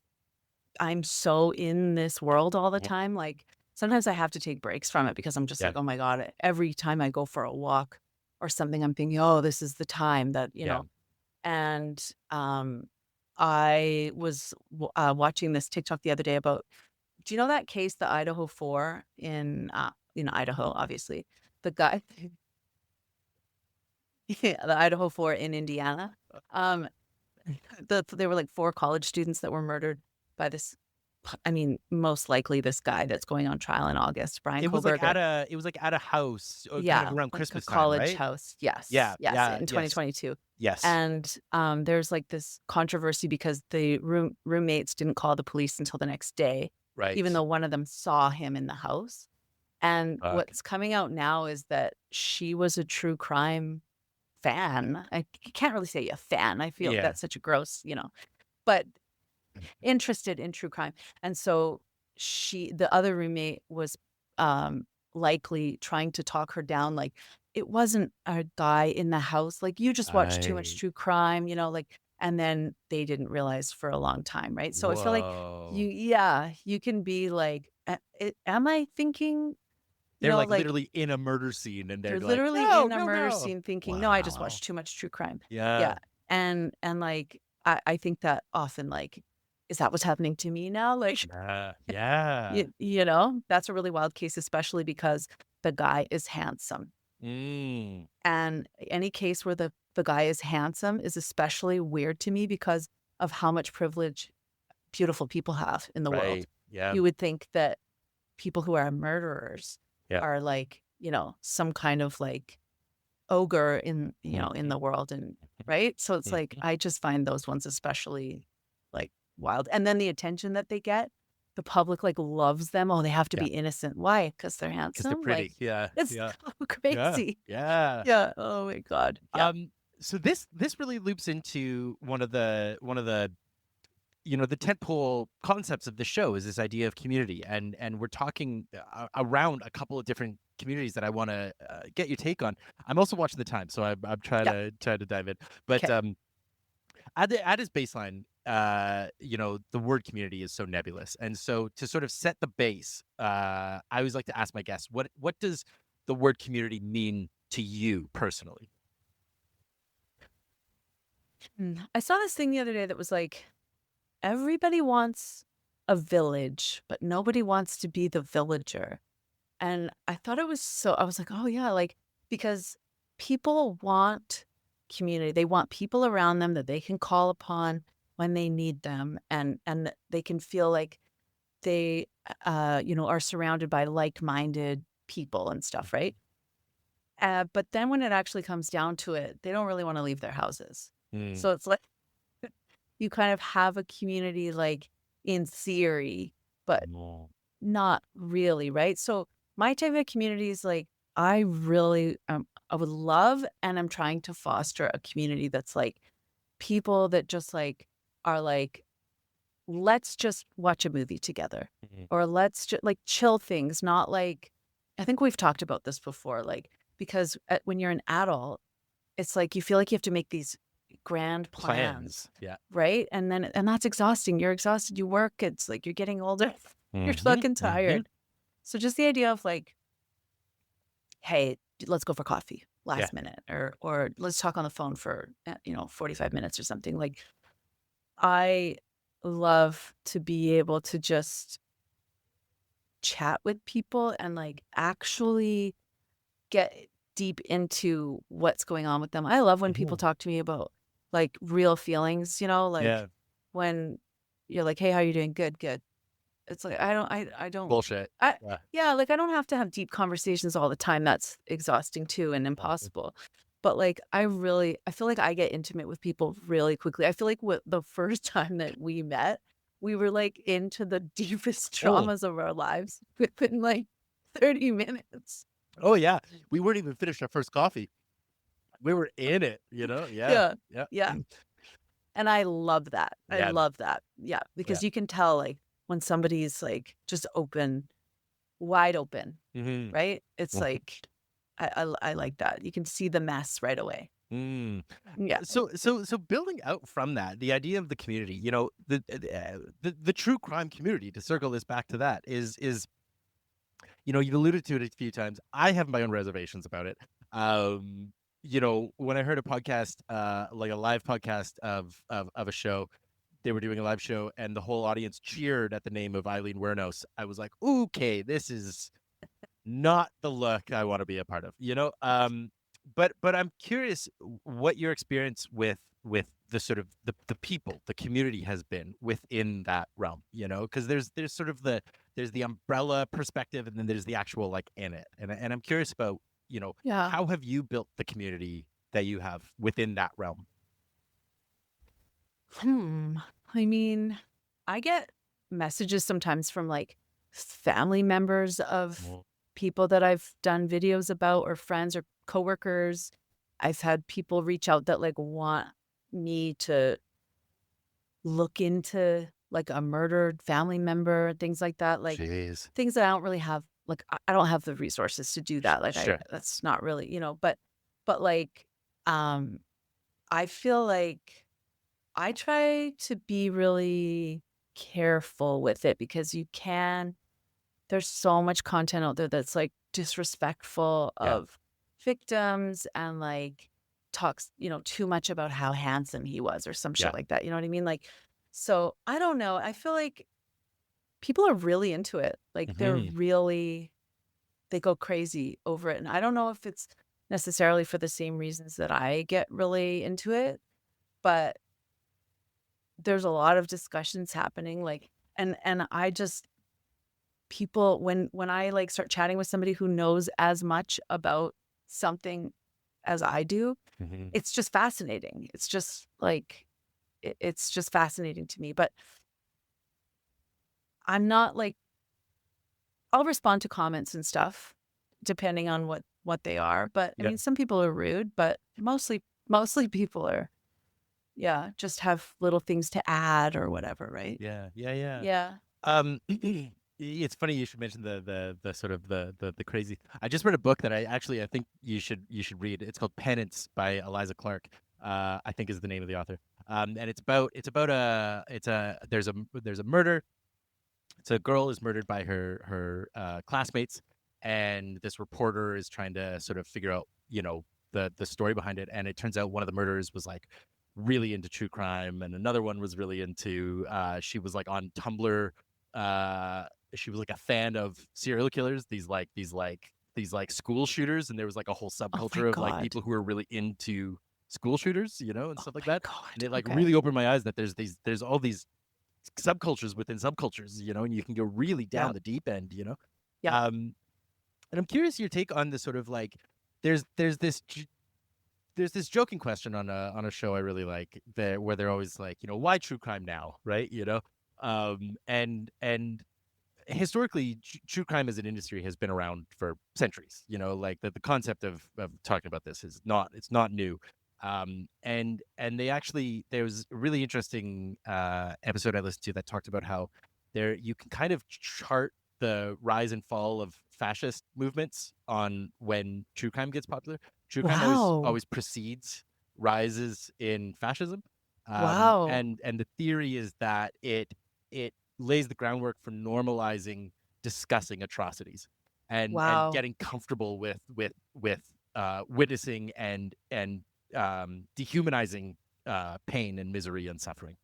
S2: I'm so in this world all the
S1: mhm,
S2: time, like, sometimes I have to take breaks from it because I'm just
S1: yeah,
S2: like, "Oh my god," every time I go for a walk or something, I'm thinking, "Oh, this is the time that,"
S1: yeah.
S2: and, I was watching this TikTok the other day about do you know that case, the Idaho 4 in Idaho, obviously? The guy yeah, the Idaho 4 in Indiana. Um, there were, like, 4 college students that were murdered by this I mean, most likely this guy that's going on trial in August, Brian Koberger.
S1: It was like at a house, kind of
S2: Yeah,
S1: around
S2: like a
S1: Christmas time,
S2: college
S1: right?
S2: house. Yes,
S1: Yeah,
S2: yes,
S1: yeah,
S2: in
S1: yes,
S2: 2022.
S1: yes,
S2: And, there's, like, this controversy because the roommates didn't call the police until the next day, even
S1: right.
S2: though one of them saw him in the house. And
S1: Fuck.
S2: what's coming out now is that she was a true crime fan. I can't really say a fan. I feel
S1: Yeah.
S2: that's such a gross, but interested in true crime. And so the other roommate was likely trying to talk her down like it wasn't a guy in the house like you just watch too much
S1: I
S2: true crime, like and then they didn't realize for a long time, right? So I feel like
S1: Whoa.
S2: you can be like, am I thinking,
S1: They're like
S2: like
S1: literally in a murder scene and they're
S2: they're
S1: like,
S2: literally
S1: no,
S2: in a
S1: no,
S2: murder
S1: no.
S2: scene thinking, no, I just
S1: Wow.
S2: watched too much true crime.
S1: Yeah.
S2: Yeah. And like, I think that often, like, is that what's happening to me now? Like,
S1: Yeah. Yeah.
S2: that's a really wild case, especially because the guy is handsome.
S1: Mm.
S2: And any case where the guy is handsome is especially weird to me because of how much privilege beautiful people have in the world.
S1: Right. Yeah.
S2: You would think that people who are murderers
S1: Yeah.
S2: are like, some kind of like ogre in
S1: Mhm.
S2: the world, and right? So it's like
S1: Mhm.
S2: I just find those ones especially like wild. And then the attention that they get, the public like loves them. Oh, they have to
S1: Yeah.
S2: be innocent. Why? Because they're
S1: 'Cause they're
S2: handsome? Like
S1: pretty. Yeah.
S2: it's
S1: Yeah.
S2: so
S1: Yeah.
S2: crazy.
S1: Yeah.
S2: Yeah. Oh my God. Yeah.
S1: Um, so this really loops into one of the the tentpole concepts of the show is this idea of community, and we're talking around a couple of different communities that I want to get your take on. I'm also watching the time, so I'm trying
S2: Yeah.
S1: to dive in. But
S2: Okay.
S1: at its baseline, the word community is so nebulous, and so to sort of set the base, I always like to ask my guests, what does the word community mean to you personally?
S2: I saw this thing the other day that was like, everybody wants a village, but nobody wants to be the villager. And I thought it was I was like, oh yeah, like, because people want community. They want people around them that they can call upon when they need them, and they can feel like they are surrounded by like-minded people and stuff, right? But then when it actually comes down to it, they don't really want to leave their houses.
S1: Mm.
S2: So it's like you kind of have a community, like, in theory, but
S1: Mm.
S2: not really, right? So my type of community is like, I really, I would love, and I'm trying to foster a community that's like people that just like are like, let's just watch a movie together,
S1: Mhm.
S2: or let's just like chill things, not like, I think we've talked about this before, like, because when you're an adult, it's like you feel like you have to make these grand plans,
S1: Plans. Yeah.
S2: right? And that's exhausting. You're exhausted. You work. It's like you're getting older. You're
S1: Mhm.
S2: fucking
S1: Mhm.
S2: tired. So just the idea of like, hey, let's go for coffee
S1: Yeah.
S2: last minute, or let's talk on the phone for 45 minutes or something. Like, I love to be able to just chat with people and like actually get deep into what's going on with them. I love when people
S1: Mhm.
S2: talk to me about like real feelings, like
S1: Yeah.
S2: when you're like, "Hey, how you doing?" "Good, good." It's like I don't
S1: Bullshit.
S2: I
S1: Yeah.
S2: yeah, like I don't have to have deep conversations all the time. That's exhausting too and
S1: Mhm.
S2: impossible. But like I feel like I get intimate with people really quickly. I feel like the first time that we met, we were like into the deepest
S1: Oh.
S2: traumas of our lives within like 30 minutes.
S1: Oh, yeah. We weren't even finished our first coffee. We were in it, you know? Yeah.
S2: Yeah.
S1: Yeah.
S2: Yeah. And I love that. I
S1: Yeah, man.
S2: love that. Yeah,
S1: Yeah.
S2: because you can tell like when somebody's like just open, wide open,
S1: Mhm.
S2: right? It's
S1: Mhm.
S2: like I like that. You can see the mess right away.
S1: Mm.
S2: Yeah.
S1: So building out from that, the idea of the community, the true crime community, to circle this back to that, is you've alluded to it a few times. I have my own reservations about it. When I heard a podcast, like a live podcast of a show, they were doing a live show, and the whole audience cheered at the name of Eileen Wernos. I was like, okay, this is not the look I want to be a part of, but I'm curious what your experience with the sort of the people, the community has been within that realm, because there's sort of there's the umbrella perspective, and then there's the actual like in it. And I'm curious about,
S2: Yeah.
S1: how have you built the community that you have within that realm?
S2: Hmm. I mean, I get messages sometimes from like family members of
S1: Mm.
S2: people that I've done videos about, or friends or coworkers. I've had people reach out that like want me to look into like a murdered family member, things like that. Like
S1: Jeez.
S2: things that I don't really have, like I don't have the resources to do that. Like
S1: Sure.
S2: that's not really, but like, um, I feel like I try to be really careful with it because there's so much content out there that's like disrespectful
S1: Yeah.
S2: of victims and like talks, too much about how handsome he was or some shit
S1: Yeah.
S2: like that. You know what I mean? Like, so I don't know. I feel like people are really into it. Like
S1: Hmm.
S2: they go crazy over it. And I don't know if it's necessarily for the same reasons that I get really into it, but there's a lot of discussions happening. Like, and I just people when I like start chatting with somebody who knows as much about something as I do,
S1: Hmm.
S2: it's just fascinating. It's just like it's just fascinating to me. But I'm not like I'll respond to comments and stuff depending on what they are. But I
S1: Yeah.
S2: mean, some people are rude, but mostly people are just have little things to add or whatever, right?
S1: Yeah. Yeah. Yeah.
S2: Yeah.
S1: It's funny you should mention the sort of the crazy. I just read a book that I think you should read. It's called Penance by Eliza Clark. I think is the name of the author. And it's about there's a murder. It's a girl is murdered by her classmates, and this reporter is trying to sort of figure out the story behind it. And it turns out one of the murderers was like really into true crime, and another one was really into she was like on Tumblr. Uh, she was like a fan of serial killers, these like school shooters, and there was like a whole
S2: Oh my
S1: subculture of like
S2: God.
S1: people who are really into school shooters, and
S2: Oh
S1: stuff like
S2: my
S1: that. And
S2: God.
S1: it like
S2: Okay.
S1: really opened my eyes that there's all these subcultures within subcultures, and you can go really down
S2: Yeah.
S1: the deep end.
S2: Yeah.
S1: Um, and I'm curious your take on the sort of like there's there's this there's this joking question on a show I really like there where they're always like, why true crime now, right? And historically, true crime as an industry has been around for centuries. Like the concept of talking about this it's not new. And they actually there was a really interesting episode I listened to that talked about how there you can kind of chart the rise and fall of fascist movements on when true crime gets popular. True crime always
S2: Wow.
S1: always precedes rises in fascism.
S2: Wow.
S1: And the theory is that it lays the groundwork for normalizing discussing atrocities and
S2: Wow.
S1: getting comfortable with witnessing and dehumanizing pain and misery and suffering.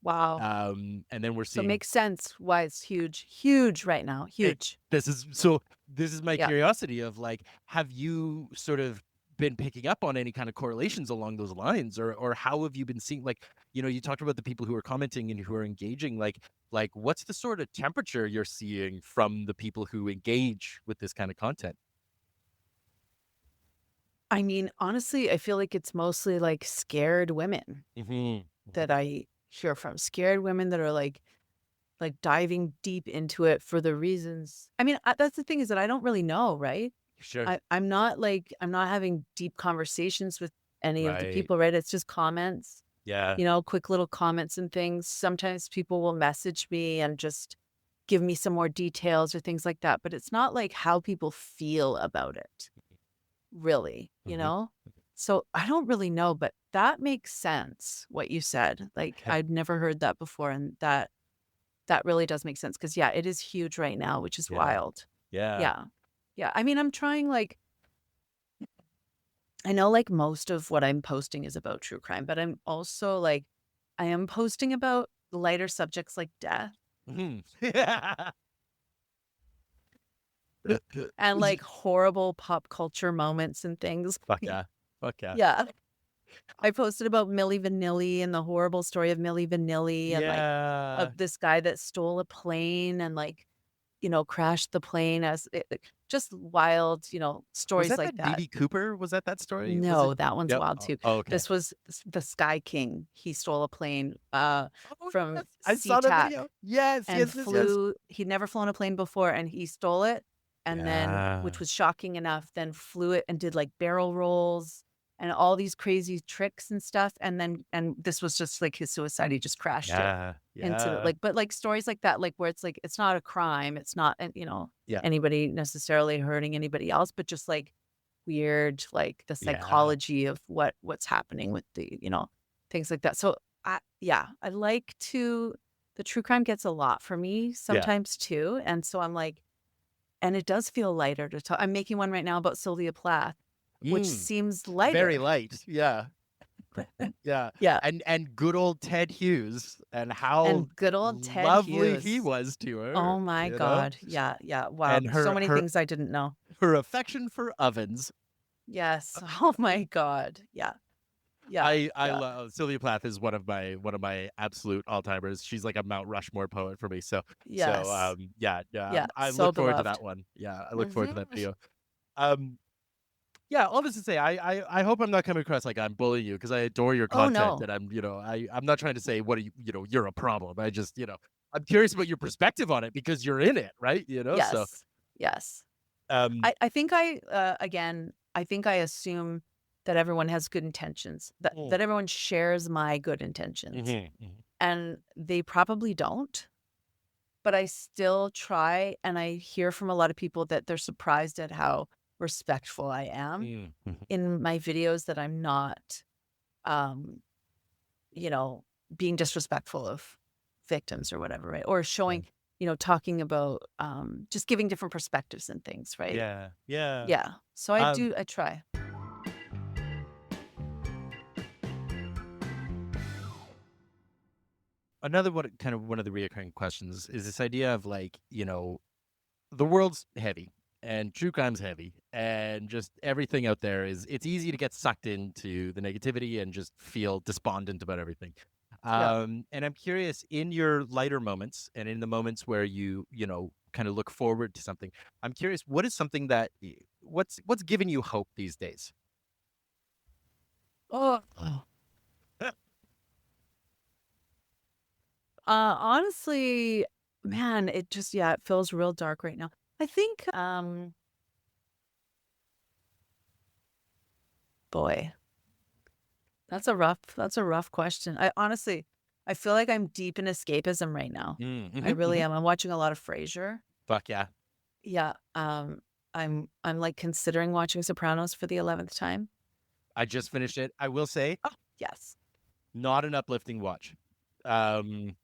S2: Wow.
S1: And then we're
S2: So it
S1: seeing
S2: makes sense why it's huge. Huge right now.
S1: it,
S2: Huge.
S1: this is my
S2: Yeah.
S1: curiosity of like, have you sort of been picking up on any kind of correlations along those lines, or how have you been seeing, like, you talked about the people who are commenting and who are engaging, like what's the sort of temperature you're seeing from the people who engage with this kind of content?
S2: I mean, honestly, I feel like it's mostly like scared women
S1: Hmm.
S2: that I hear from. Scared women that are like diving deep into it for the reasons. I mean, that's the thing is that I don't really know, right?
S1: Sure.
S2: I'm not having deep conversations with any of the
S1: Right.
S2: people, right? It's just comments,
S1: Yeah.
S2: quick little comments and things. Sometimes people will message me and just give me some more details or things like that, but it's not like how people feel about it, really,
S1: Hmm.
S2: So I don't really know, but that makes sense what you said. Like I'd never heard that before, and that really does make sense because yeah, it is huge right now, which is
S1: Yeah.
S2: wild.
S1: Yeah.
S2: Yeah. Yeah. I mean, I'm trying like I know like most of what I'm posting is about true crime, but I'm also like I am posting about lighter subjects like death
S1: Hmm. Yeah.
S2: and like horrible pop culture moments and things.
S1: Fuck yeah. Fuck yeah.
S2: Yeah. I posted about Milli Vanilli and the horrible story of Milli Vanilli and like
S1: Yeah.
S2: of this guy that stole a plane and like, crashed the plane just wild,
S1: Was
S2: stories
S1: that
S2: like
S1: that
S2: that.
S1: DB Cooper? Was that story? Was it?
S2: No, that one's
S1: Yep.
S2: wild
S1: Oh,
S2: too.
S1: oh, okay.
S2: This was the Sky King. He stole a plane
S1: Oh,
S2: from
S1: yes. I saw that
S2: SeaTac
S1: video. Yes,
S2: and
S1: yes, yes, yes.
S2: he'd never flown a plane before and he stole it and then
S1: Yeah.
S2: which was shocking enough, then flew it and did like barrel rolls and all these crazy tricks and stuff and this was just like his suicide. He just crashed it
S1: Yeah.
S2: into
S1: Yeah.
S2: but like stories like that, like where it's like it's not a crime, it's not
S1: Yeah.
S2: anybody necessarily hurting anybody else, but just like weird, like the
S1: Yeah.
S2: psychology of what's happening with the things like that. So I like to the true crime gets a lot for me
S1: Yeah.
S2: sometimes too, and so I'm like and it does feel lighter to talk. I'm making one right now about Sylvia Plath, which
S1: Mm,
S2: seems
S1: very
S2: lighter.
S1: light. Yeah. Yeah.
S2: Yeah,
S1: And good old Ted Hughes and how
S2: and good old Ted
S1: lovely he
S2: Hughes.
S1: was to her,
S2: Oh my
S1: you know?
S2: god. Yeah, yeah, wow,
S1: And
S2: so
S1: her
S2: many
S1: her
S2: things I didn't know.
S1: her affection for ovens.
S2: Yes. Oh my god. Yeah, yeah,
S1: I
S2: yeah.
S1: love Sylvia Plath is one of my absolute all-timers. She's like a Mount Rushmore poet for me. So
S2: Yes.
S1: yeah, yeah.
S2: Yeah,
S1: I
S2: so
S1: look forward to that
S2: beloved.
S1: one. Yeah, I look forward to that
S2: Mhm.
S1: video. Um yeah, all this to say, I hope I'm not coming across like I'm bullying you because I adore your
S2: Oh,
S1: content
S2: no.
S1: and I'm not trying to say what are you're a problem. I just, I'm curious about your perspective on it because you're in it, right? So
S2: Yes. Yes.
S1: um
S2: I think again, I think I assume that everyone has good intentions,
S1: mm,
S2: that everyone shares my good intentions,
S1: mhm, mhm,
S2: and they probably don't, but I still try, and I hear from a lot of people that they're surprised at how respectful I am
S1: mm, mhm,
S2: in my videos, that I'm not, um, you know, being disrespectful of victims or whatever, right? Or
S1: yeah.
S2: showing, talking about, just giving different perspectives and things, right?
S1: Yeah. Yeah.
S2: Yeah. So
S1: Um
S2: I try.
S1: Another one of the reoccurring questions is this idea of like, the world's heavy and true crime's heavy and just everything out there it's easy to get sucked into the negativity and just feel despondent about everything.
S2: Yeah.
S1: And I'm curious in your lighter moments and in the moments where kind of look forward to something. I'm curious what is something that what's giving you hope these days?
S2: Oh. Honestly, man, it just yeah, it feels real dark right now. I think, boy, that's a rough question. I honestly, I feel like I'm deep in escapism right now.
S1: Mm,
S2: I
S1: mhm,
S2: really
S1: mhm.
S2: am. I'm watching a lot of Frasier.
S1: Fuck yeah.
S2: Yeah. I'm like considering watching Sopranos for the 11th time.
S1: I just finished it. I will say,
S2: Oh, yes.
S1: not an uplifting watch. Um,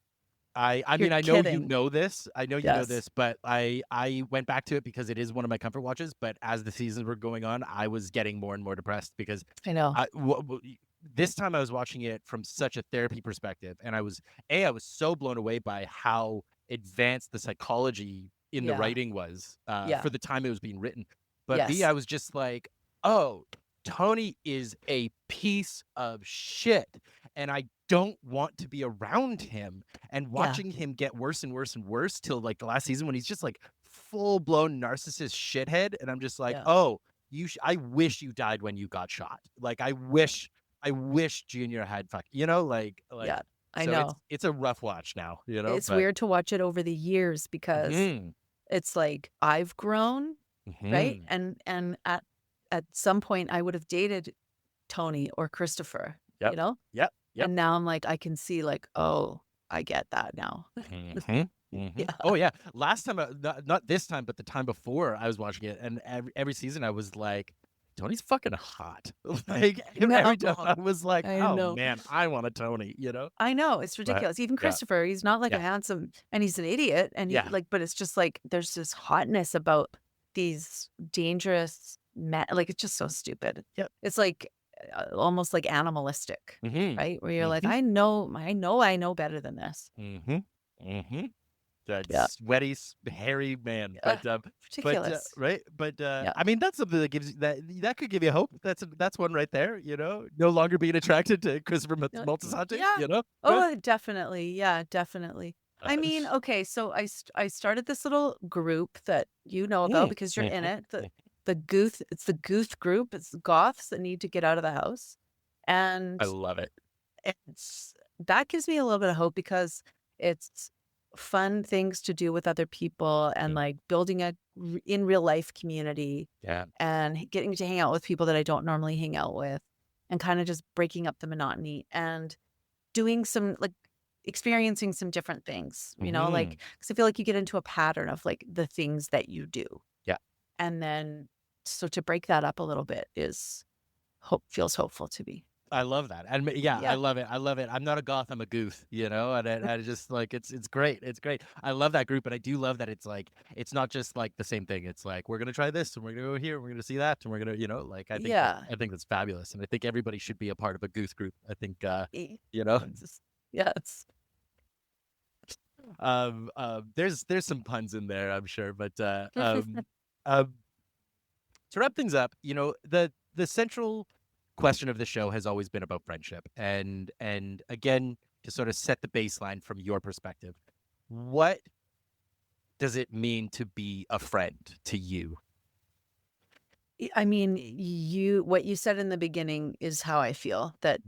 S1: I
S2: You're
S1: mean, I know you
S2: kidding.
S1: know this. I know you know
S2: Yes.
S1: this, but I went back to it because it is one of my comfort watches. But as the seasons were going on, I was getting more and more depressed because
S2: I know.
S1: this time I was watching it from such a therapy perspective, and I was so blown away by how advanced the psychology in the
S2: Yeah.
S1: writing was
S2: Yeah.
S1: for the time it was being written. But B,
S2: Yes.
S1: I was just like, oh, Tony is a piece of shit, and I don't want to be around him. And
S2: Yeah.
S1: watching him get worse and worse and worse till like the last season when he's just like full blown narcissist shithead, and I'm just like,
S2: Yeah.
S1: oh, I wish you died when you got shot. Like I wish Junior had
S2: Yeah. I
S1: so
S2: know.
S1: it's a rough watch now,
S2: It's
S1: but
S2: weird to watch it over the years because
S1: mhm,
S2: it's like I've grown, right?
S1: mhm.
S2: And at some point I would have dated Tony or Christopher, you
S1: Yep.
S2: know?
S1: Yep. Yep.
S2: And now I'm like, I can see like, oh, I get that now.
S1: Mhm. Mhm.
S2: Yeah.
S1: Oh yeah. Last time, not this time, but the time before, I was watching it, and every season I was like, Tony's fucking hot. Like every
S2: No,
S1: time I was like,
S2: I
S1: oh
S2: know.
S1: man, I want a Tony.
S2: I know. It's
S1: But
S2: ridiculous. Even
S1: yeah,
S2: Christopher, he's not like a
S1: yeah,
S2: handsome and he's an idiot. And he
S1: yeah.
S2: like, but it's just like there's this hotness about these dangerous men. Like it's just so stupid.
S1: Yep.
S2: It's like almost like animalistic,
S1: Mhm.
S2: right? Where you're like,
S1: Mhm.
S2: I know better than this.
S1: Mhm. Mhm. That
S2: Yeah.
S1: sweaty, hairy man.
S2: Ugh,
S1: But
S2: ridiculous.
S1: right. But
S2: Yeah.
S1: I mean, that's something that gives that could give you hope. That's one right there. No longer being attracted to Christopher Moltisanti.
S2: Yeah.
S1: Good.
S2: Oh, definitely. Yeah, definitely. I mean, okay, so I started this little group that you know about
S1: Mm,
S2: because you're in
S1: mhm,
S2: it.
S1: mm.
S2: It's the Gooth group. It's goths that need to get out of the house.
S1: I
S2: And
S1: love it.
S2: it's that gives me a little bit of hope because it's fun things to do with other people and
S1: Mm,
S2: like building in real life community
S1: yeah.
S2: and getting to hang out with people that I don't normally hang out with and kind of just breaking up the monotony and doing some like experiencing some different things, like
S1: Mhm.
S2: because I feel like you get into a pattern of like the things that you do.
S1: Yeah.
S2: And then so to break that up a little bit is hope feels hopeful to me.
S1: I love that. And yeah, I
S2: Yeah.
S1: love it. I love it. I'm not a goth, I'm a goof, and I just like it's great. It's great. I love that group, and I do love that it's like it's not just like the same thing. It's like we're gonna try this and we're gonna go here, and we're gonna see that, and we're gonna, like
S2: Yeah.
S1: I think that's fabulous. And I think everybody should be a part of a goof group. I think
S2: E-
S1: you know.
S2: It's just, yes.
S1: There's some puns in there, I'm sure, but um to wrap things up, the central question of the show has always been about friendship, and again, to sort of set the baseline from your perspective, what does it mean to be a friend to you?
S2: I mean, what you said in the beginning is how I feel, that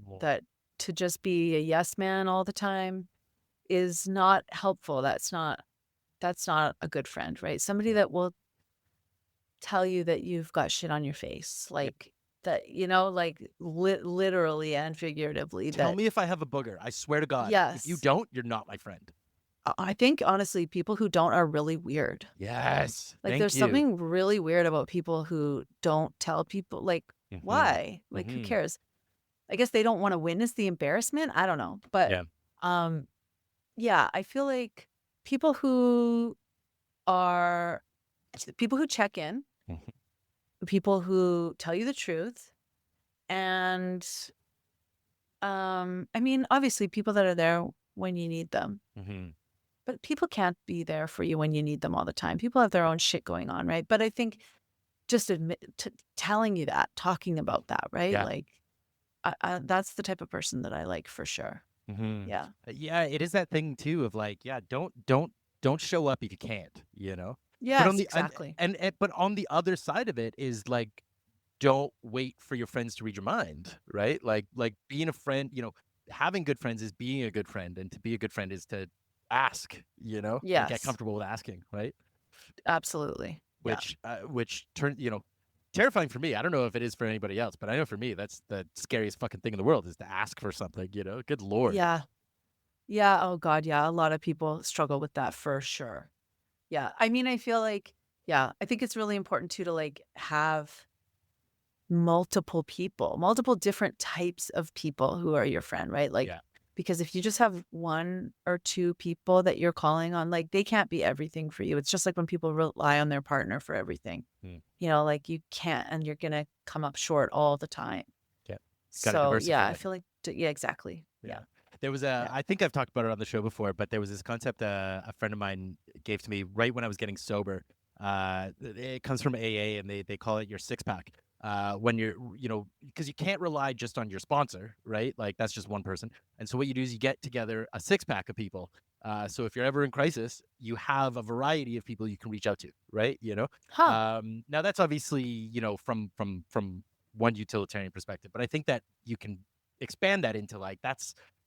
S2: to just be a yes man all the time is not helpful. That's not a good friend, right? Somebody that will tell you that you've got shit on your face,
S1: Yeah.
S2: like that, like literally and figuratively.
S1: Tell
S2: That
S1: me if I have a booger. I swear to God, if you
S2: yes,
S1: don't, you're not my friend.
S2: I think honestly, people who don't are really weird.
S1: Yes,
S2: Like
S1: thank
S2: there's
S1: you.
S2: something really weird about people who don't tell people. Like
S1: Hmm.
S2: why? Like who
S1: Hmm.
S2: cares? I guess they don't want to witness the embarrassment. I don't know, but
S1: Yeah.
S2: um, yeah, I feel like people who are people who check in,
S1: Mhm.
S2: people who tell you the truth, and I mean, obviously, people that are there when you need them.
S1: Mhm.
S2: But people can't be there for you when you need them all the time. People have their own shit going on, right? But I think just telling you that, talking about that, right?
S1: Yeah.
S2: Like, that's the type of person that I like for sure.
S1: Mhm.
S2: Yeah.
S1: Yeah, it is that thing too of like, yeah, don't show up if you can't, But on
S2: Yes,
S1: the
S2: exactly.
S1: but on the other side of it is like, don't wait for your friends to read your mind, right? Like being a friend, having good friends is being a good friend, and to be a good friend is to ask, and get
S2: Yes,
S1: comfortable with asking, right?
S2: absolutely. Yeah.
S1: Which turns, terrifying for me. I don't know if it is for anybody else, but I know for me that's the scariest fucking thing in the world is to ask for something, Good Lord.
S2: Yeah. Yeah. Oh, God. Yeah. A lot of people struggle with that for sure. Yeah. I mean, I feel like, yeah, I think it's really important too to like have multiple people, multiple different types of people who are your friend, right? Like,
S1: Yeah.
S2: because if you just have one or two people that you're calling on, like they can't be everything for you. It's just like when people rely on their partner for everything,
S1: Mm.
S2: like you can't, and you're going to come up short all the time.
S1: Yeah. Got to
S2: So, yeah, I
S1: diversify.
S2: feel like, yeah, exactly.
S1: Yeah.
S2: Yeah.
S1: There was
S2: Yeah.
S1: I think I've talked about it on the show before, but there was this concept a friend of mine gave to me right when I was getting sober. It comes from AA, and they call it your six pack. When you're, because you can't rely just on your sponsor, right? Like that's just one person. And so what you do is you get together a six pack of people. So if you're ever in crisis, you have a variety of people you can reach out to, right?
S2: Huh.
S1: Now that's obviously, from one utilitarian perspective, but I think that you can expand that into like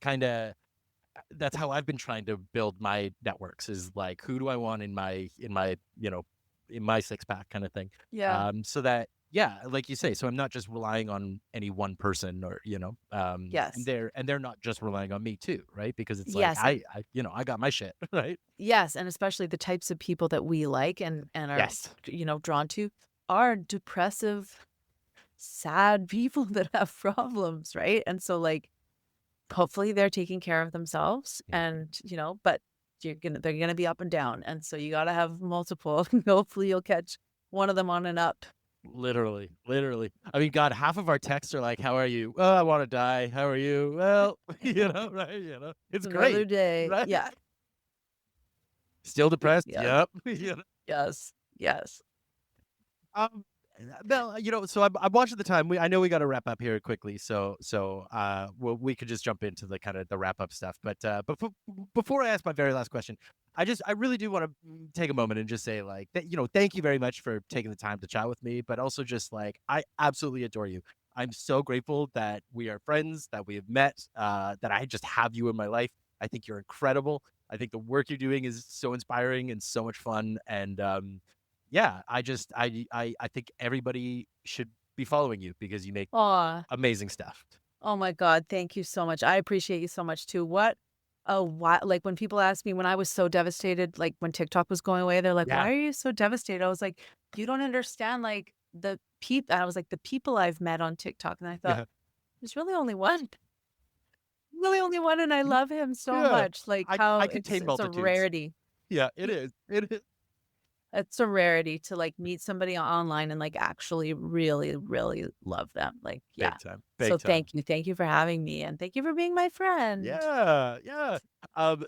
S1: kind of that's how I've been trying to build my networks is like who do I want in my six pack kind of thing.
S2: Yeah.
S1: So that yeah, like you say, so I'm not just relying on any one person or and
S2: Yes.
S1: they're not just relying on me too, right? Because it's like
S2: Yes.
S1: I got my shit, right?
S2: Yes. And especially the types of people that we like and are,
S1: Yes.
S2: drawn to are depressive, sad people that have problems, right? And so like hopefully they're taking care of themselves
S1: Mm.
S2: and, but they're gonna be up and down. And so you gotta have multiple. Hopefully you'll catch one of them on and up.
S1: Literally, literally. I mean, God, half of our texts are like, "How are you?" "Well, I want to die." "How are you?" "Well, right? It's
S2: Another
S1: great,
S2: day.
S1: right?"
S2: Yeah.
S1: Still depressed?
S2: Yes.
S1: Yep.
S2: Yes. Yes.
S1: Um, Mel, so I'm watching the time. I know we got to wrap up here quickly, so well, we could just jump into the kind of the wrap up stuff. But before I ask my very last question, I really do want to take a moment and just say like that, thank you very much for taking the time to chat with me, but also just like I absolutely adore you. I'm so grateful that we are friends, that we have met, that I just have you in my life. I think you're incredible. I think the work you're doing is so inspiring and so much fun, and yeah, I think everybody should be following you because you make
S2: Aw.
S1: amazing stuff.
S2: Oh my God. Thank you so much. I appreciate you so much too. What a why like when people ask me when I was so devastated, like when TikTok was going away, they're like,
S1: Yeah.
S2: why are you so devastated? I was like, you don't understand like the people I was like, the people I've met on TikTok. And I thought,
S1: Yeah.
S2: There's really only one. Really only one, and I love him so
S1: Yeah.
S2: much. Like how
S1: I contain
S2: it's a
S1: multitudes.
S2: rarity.
S1: Yeah, it is. It is.
S2: It's a rarity to like meet somebody online and like actually really, really love them. Like, yeah.
S1: Big time.
S2: So
S1: Big time.
S2: thank you. Thank you for having me and thank you for being my friend.
S1: Yeah, yeah.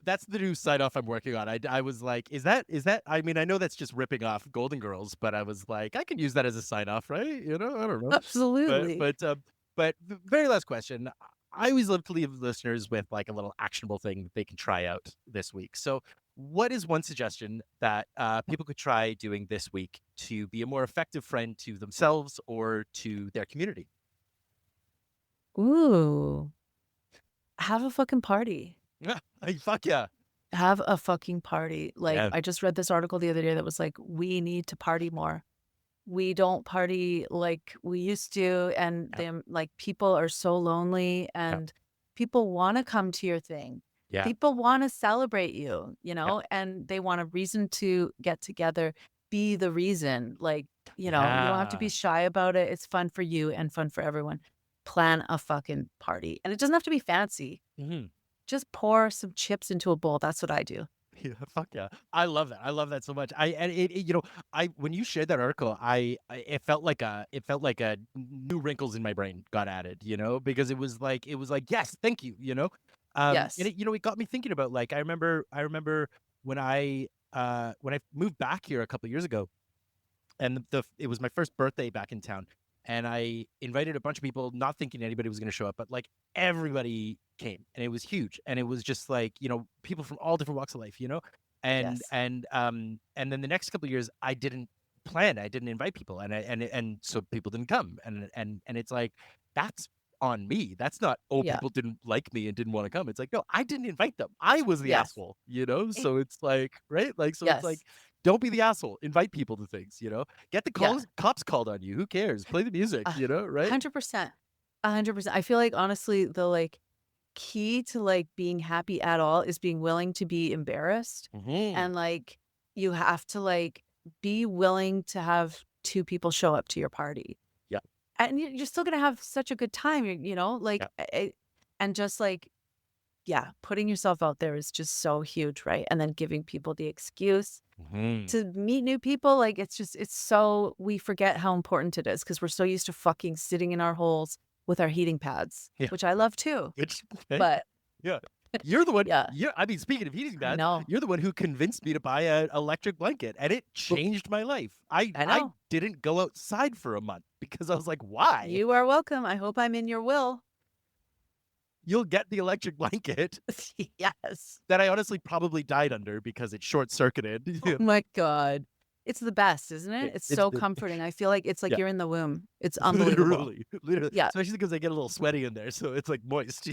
S1: That's the new sign off I'm working on. I was like, is that? I mean, I know that's just ripping off Golden Girls, but I was like, I can use that as a sign off, right? You know, I don't know. But
S2: Absolutely.
S1: but um, but the very last question. I always love to leave listeners with like a little actionable thing they can try out this week. So, what is one suggestion that people could try doing this week to be a more effective friend to themselves or to their community?
S2: Ooh. Have a fucking party.
S1: Yeah, fuck yeah,
S2: Have a fucking party. Like,
S1: yeah,
S2: I just read this article the other day that was like, we need to party more. We don't party like we used to, and
S1: yeah,
S2: them like people are so lonely,
S1: yeah,
S2: and people want to come to your thing.
S1: yeah,
S2: People want to celebrate you,
S1: yeah.
S2: and they want a reason to get together. Be the reason. Like, you don't have to be
S1: Yeah.
S2: shy about it. It's fun for you and fun for everyone. Plan a fucking party. And it doesn't have to be fancy.
S1: Mhm.
S2: Just pour some chips into a bowl. That's what I do.
S1: Yeah, fuck yeah. I love that. I love that so much. I when you shared that article, it felt like a new wrinkles in my brain got added, because it was like, yes, thank you, and
S2: Yes.
S1: it got me thinking about like I remember when I moved back here a couple years ago, and it was my first birthday back in town, and I invited a bunch of people, not thinking anybody was going to show up, but like everybody came, and it was huge, and it was just like people from all different walks of life, and
S2: Yes.
S1: and then the next couple of years I didn't plan, I didn't invite people, and so people didn't come, and it's like that's on me. That's not, oh,
S2: Yeah.
S1: people didn't like me and didn't want to come. It's like, no, I didn't invite them. I was the
S2: Yes.
S1: asshole,
S2: Eh,
S1: so it's like, right, like, so it's like,
S2: yes.
S1: don't be the asshole. Invite people to things, Get the
S2: Yeah.
S1: cops called on you. Who cares? Play the music,
S2: A
S1: right?
S2: 100%. 100%. I feel like honestly, the like key to like being happy at all is being willing to be embarrassed.
S1: Hmm.
S2: And like you have to like be willing to have two people show up to your party.
S1: Yeah,
S2: And you're still gonna have such a good time,
S1: yeah.
S2: like and just like yeah, putting yourself out there is just so huge, right? And then giving people the excuse
S1: Hmm.
S2: to meet new people, like, it's so we forget how important it is because 'cause we're so used to fucking sitting in our holes with our heating pads,
S1: Yeah.
S2: which I love too,
S1: Which, okay.
S2: but
S1: Yeah. You're the one.
S2: yeah,
S1: I mean, speaking of heating
S2: I
S1: pads,
S2: know.
S1: you're the one who convinced me to buy an electric blanket, and it
S2: Oop,
S1: changed my life. I
S2: I
S1: I
S2: know.
S1: didn't go outside for a month because I was like, why?
S2: You are welcome, I hope I'm in your will.
S1: You'll get the electric blanket
S2: Yes.
S1: that I honestly probably died under because it short circuited.
S2: Oh my god. It's the best, isn't it? It's
S1: It's
S2: so
S1: the
S2: comforting, I feel like it's like
S1: yeah,
S2: you're in the womb. It's unbelievable.
S1: literally, literally,
S2: Yeah.
S1: especially because I get a little sweaty in there, so it's like moist.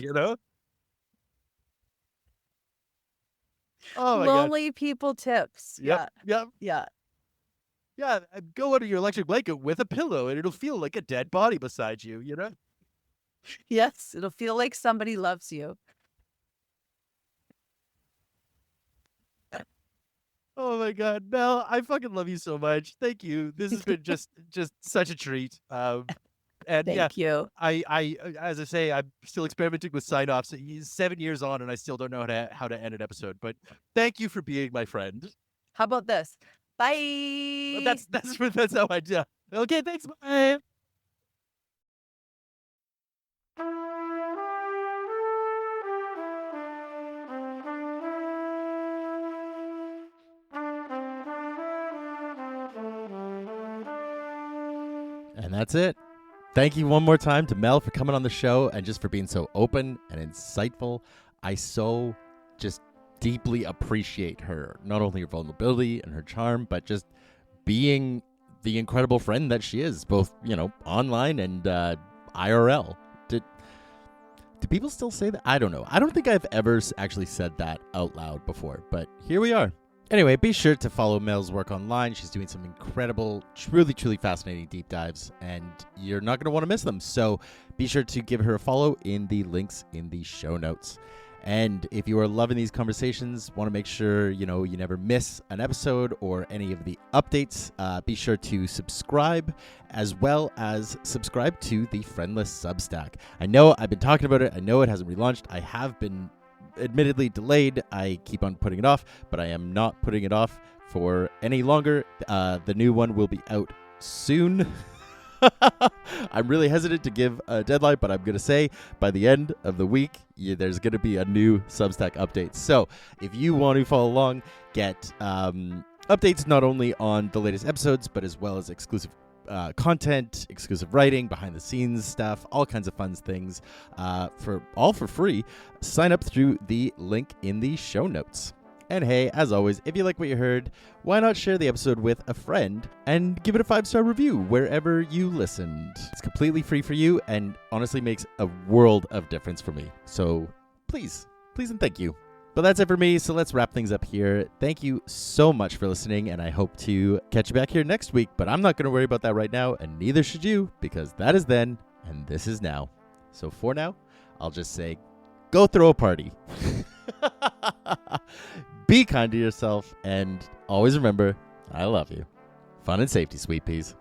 S1: Oh my god.
S2: Lonely people tips.
S1: Yep,
S2: Yeah.
S1: yep.
S2: Yeah.
S1: Yeah, go under your electric blanket with a pillow, and it'll feel like a dead body beside you.
S2: Yes, it'll feel like somebody loves you.
S1: Oh my god, Mel, I fucking love you so much. Thank you. This has been just such a treat. And yeah,
S2: Thank you.
S1: as I say, I'm still experimenting with sign offs. 7 years on, and I still don't know how to end an episode. But thank you for being my friend.
S2: How about this? Bye.
S1: That's how I do. Okay, thanks. Bye. And that's it. Thank you one more time to Mel for coming on the show and just for being so open and insightful. I so just deeply appreciate her, not only her vulnerability and her charm, but just being the incredible friend that she is, both, online and IRL. Do people still say that? I don't know. I don't think I've ever actually said that out loud before, but here we are. Anyway, be sure to follow Mel's work online. She's doing some incredible, truly, truly fascinating deep dives, and you're not going to want to miss them. So be sure to give her a follow in the links in the show notes. And if you are loving these conversations, want to make sure, you never miss an episode or any of the updates, be sure to subscribe, as well as subscribe to the Friendless Substack. I know I've been talking about it. I know it hasn't relaunched. I have been admittedly delayed. I keep on putting it off, but I am not putting it off for any longer. The new one will be out soon. I'm really hesitant to give a deadline, but I'm going to say by the end of the week, there's going to be a new Substack update. So if you want to follow along, get updates not only on the latest episodes, but as well as exclusive content, exclusive writing, behind the scenes stuff, all kinds of fun things for free, sign up through the link in the show notes. And hey, as always, if you like what you heard, why not share the episode with a friend and give it a 5-star review wherever you listened. It's completely free for you and honestly makes a world of difference for me. So please and thank you. But that's it for me, so let's wrap things up here. Thank you so much for listening, and I hope to catch you back here next week. But I'm not going to worry about that right now, and neither should you, because that is then, and this is now. So for now, I'll just say, go throw a party. Be kind to yourself, and always remember, I love you. Fun and safety, sweet peas.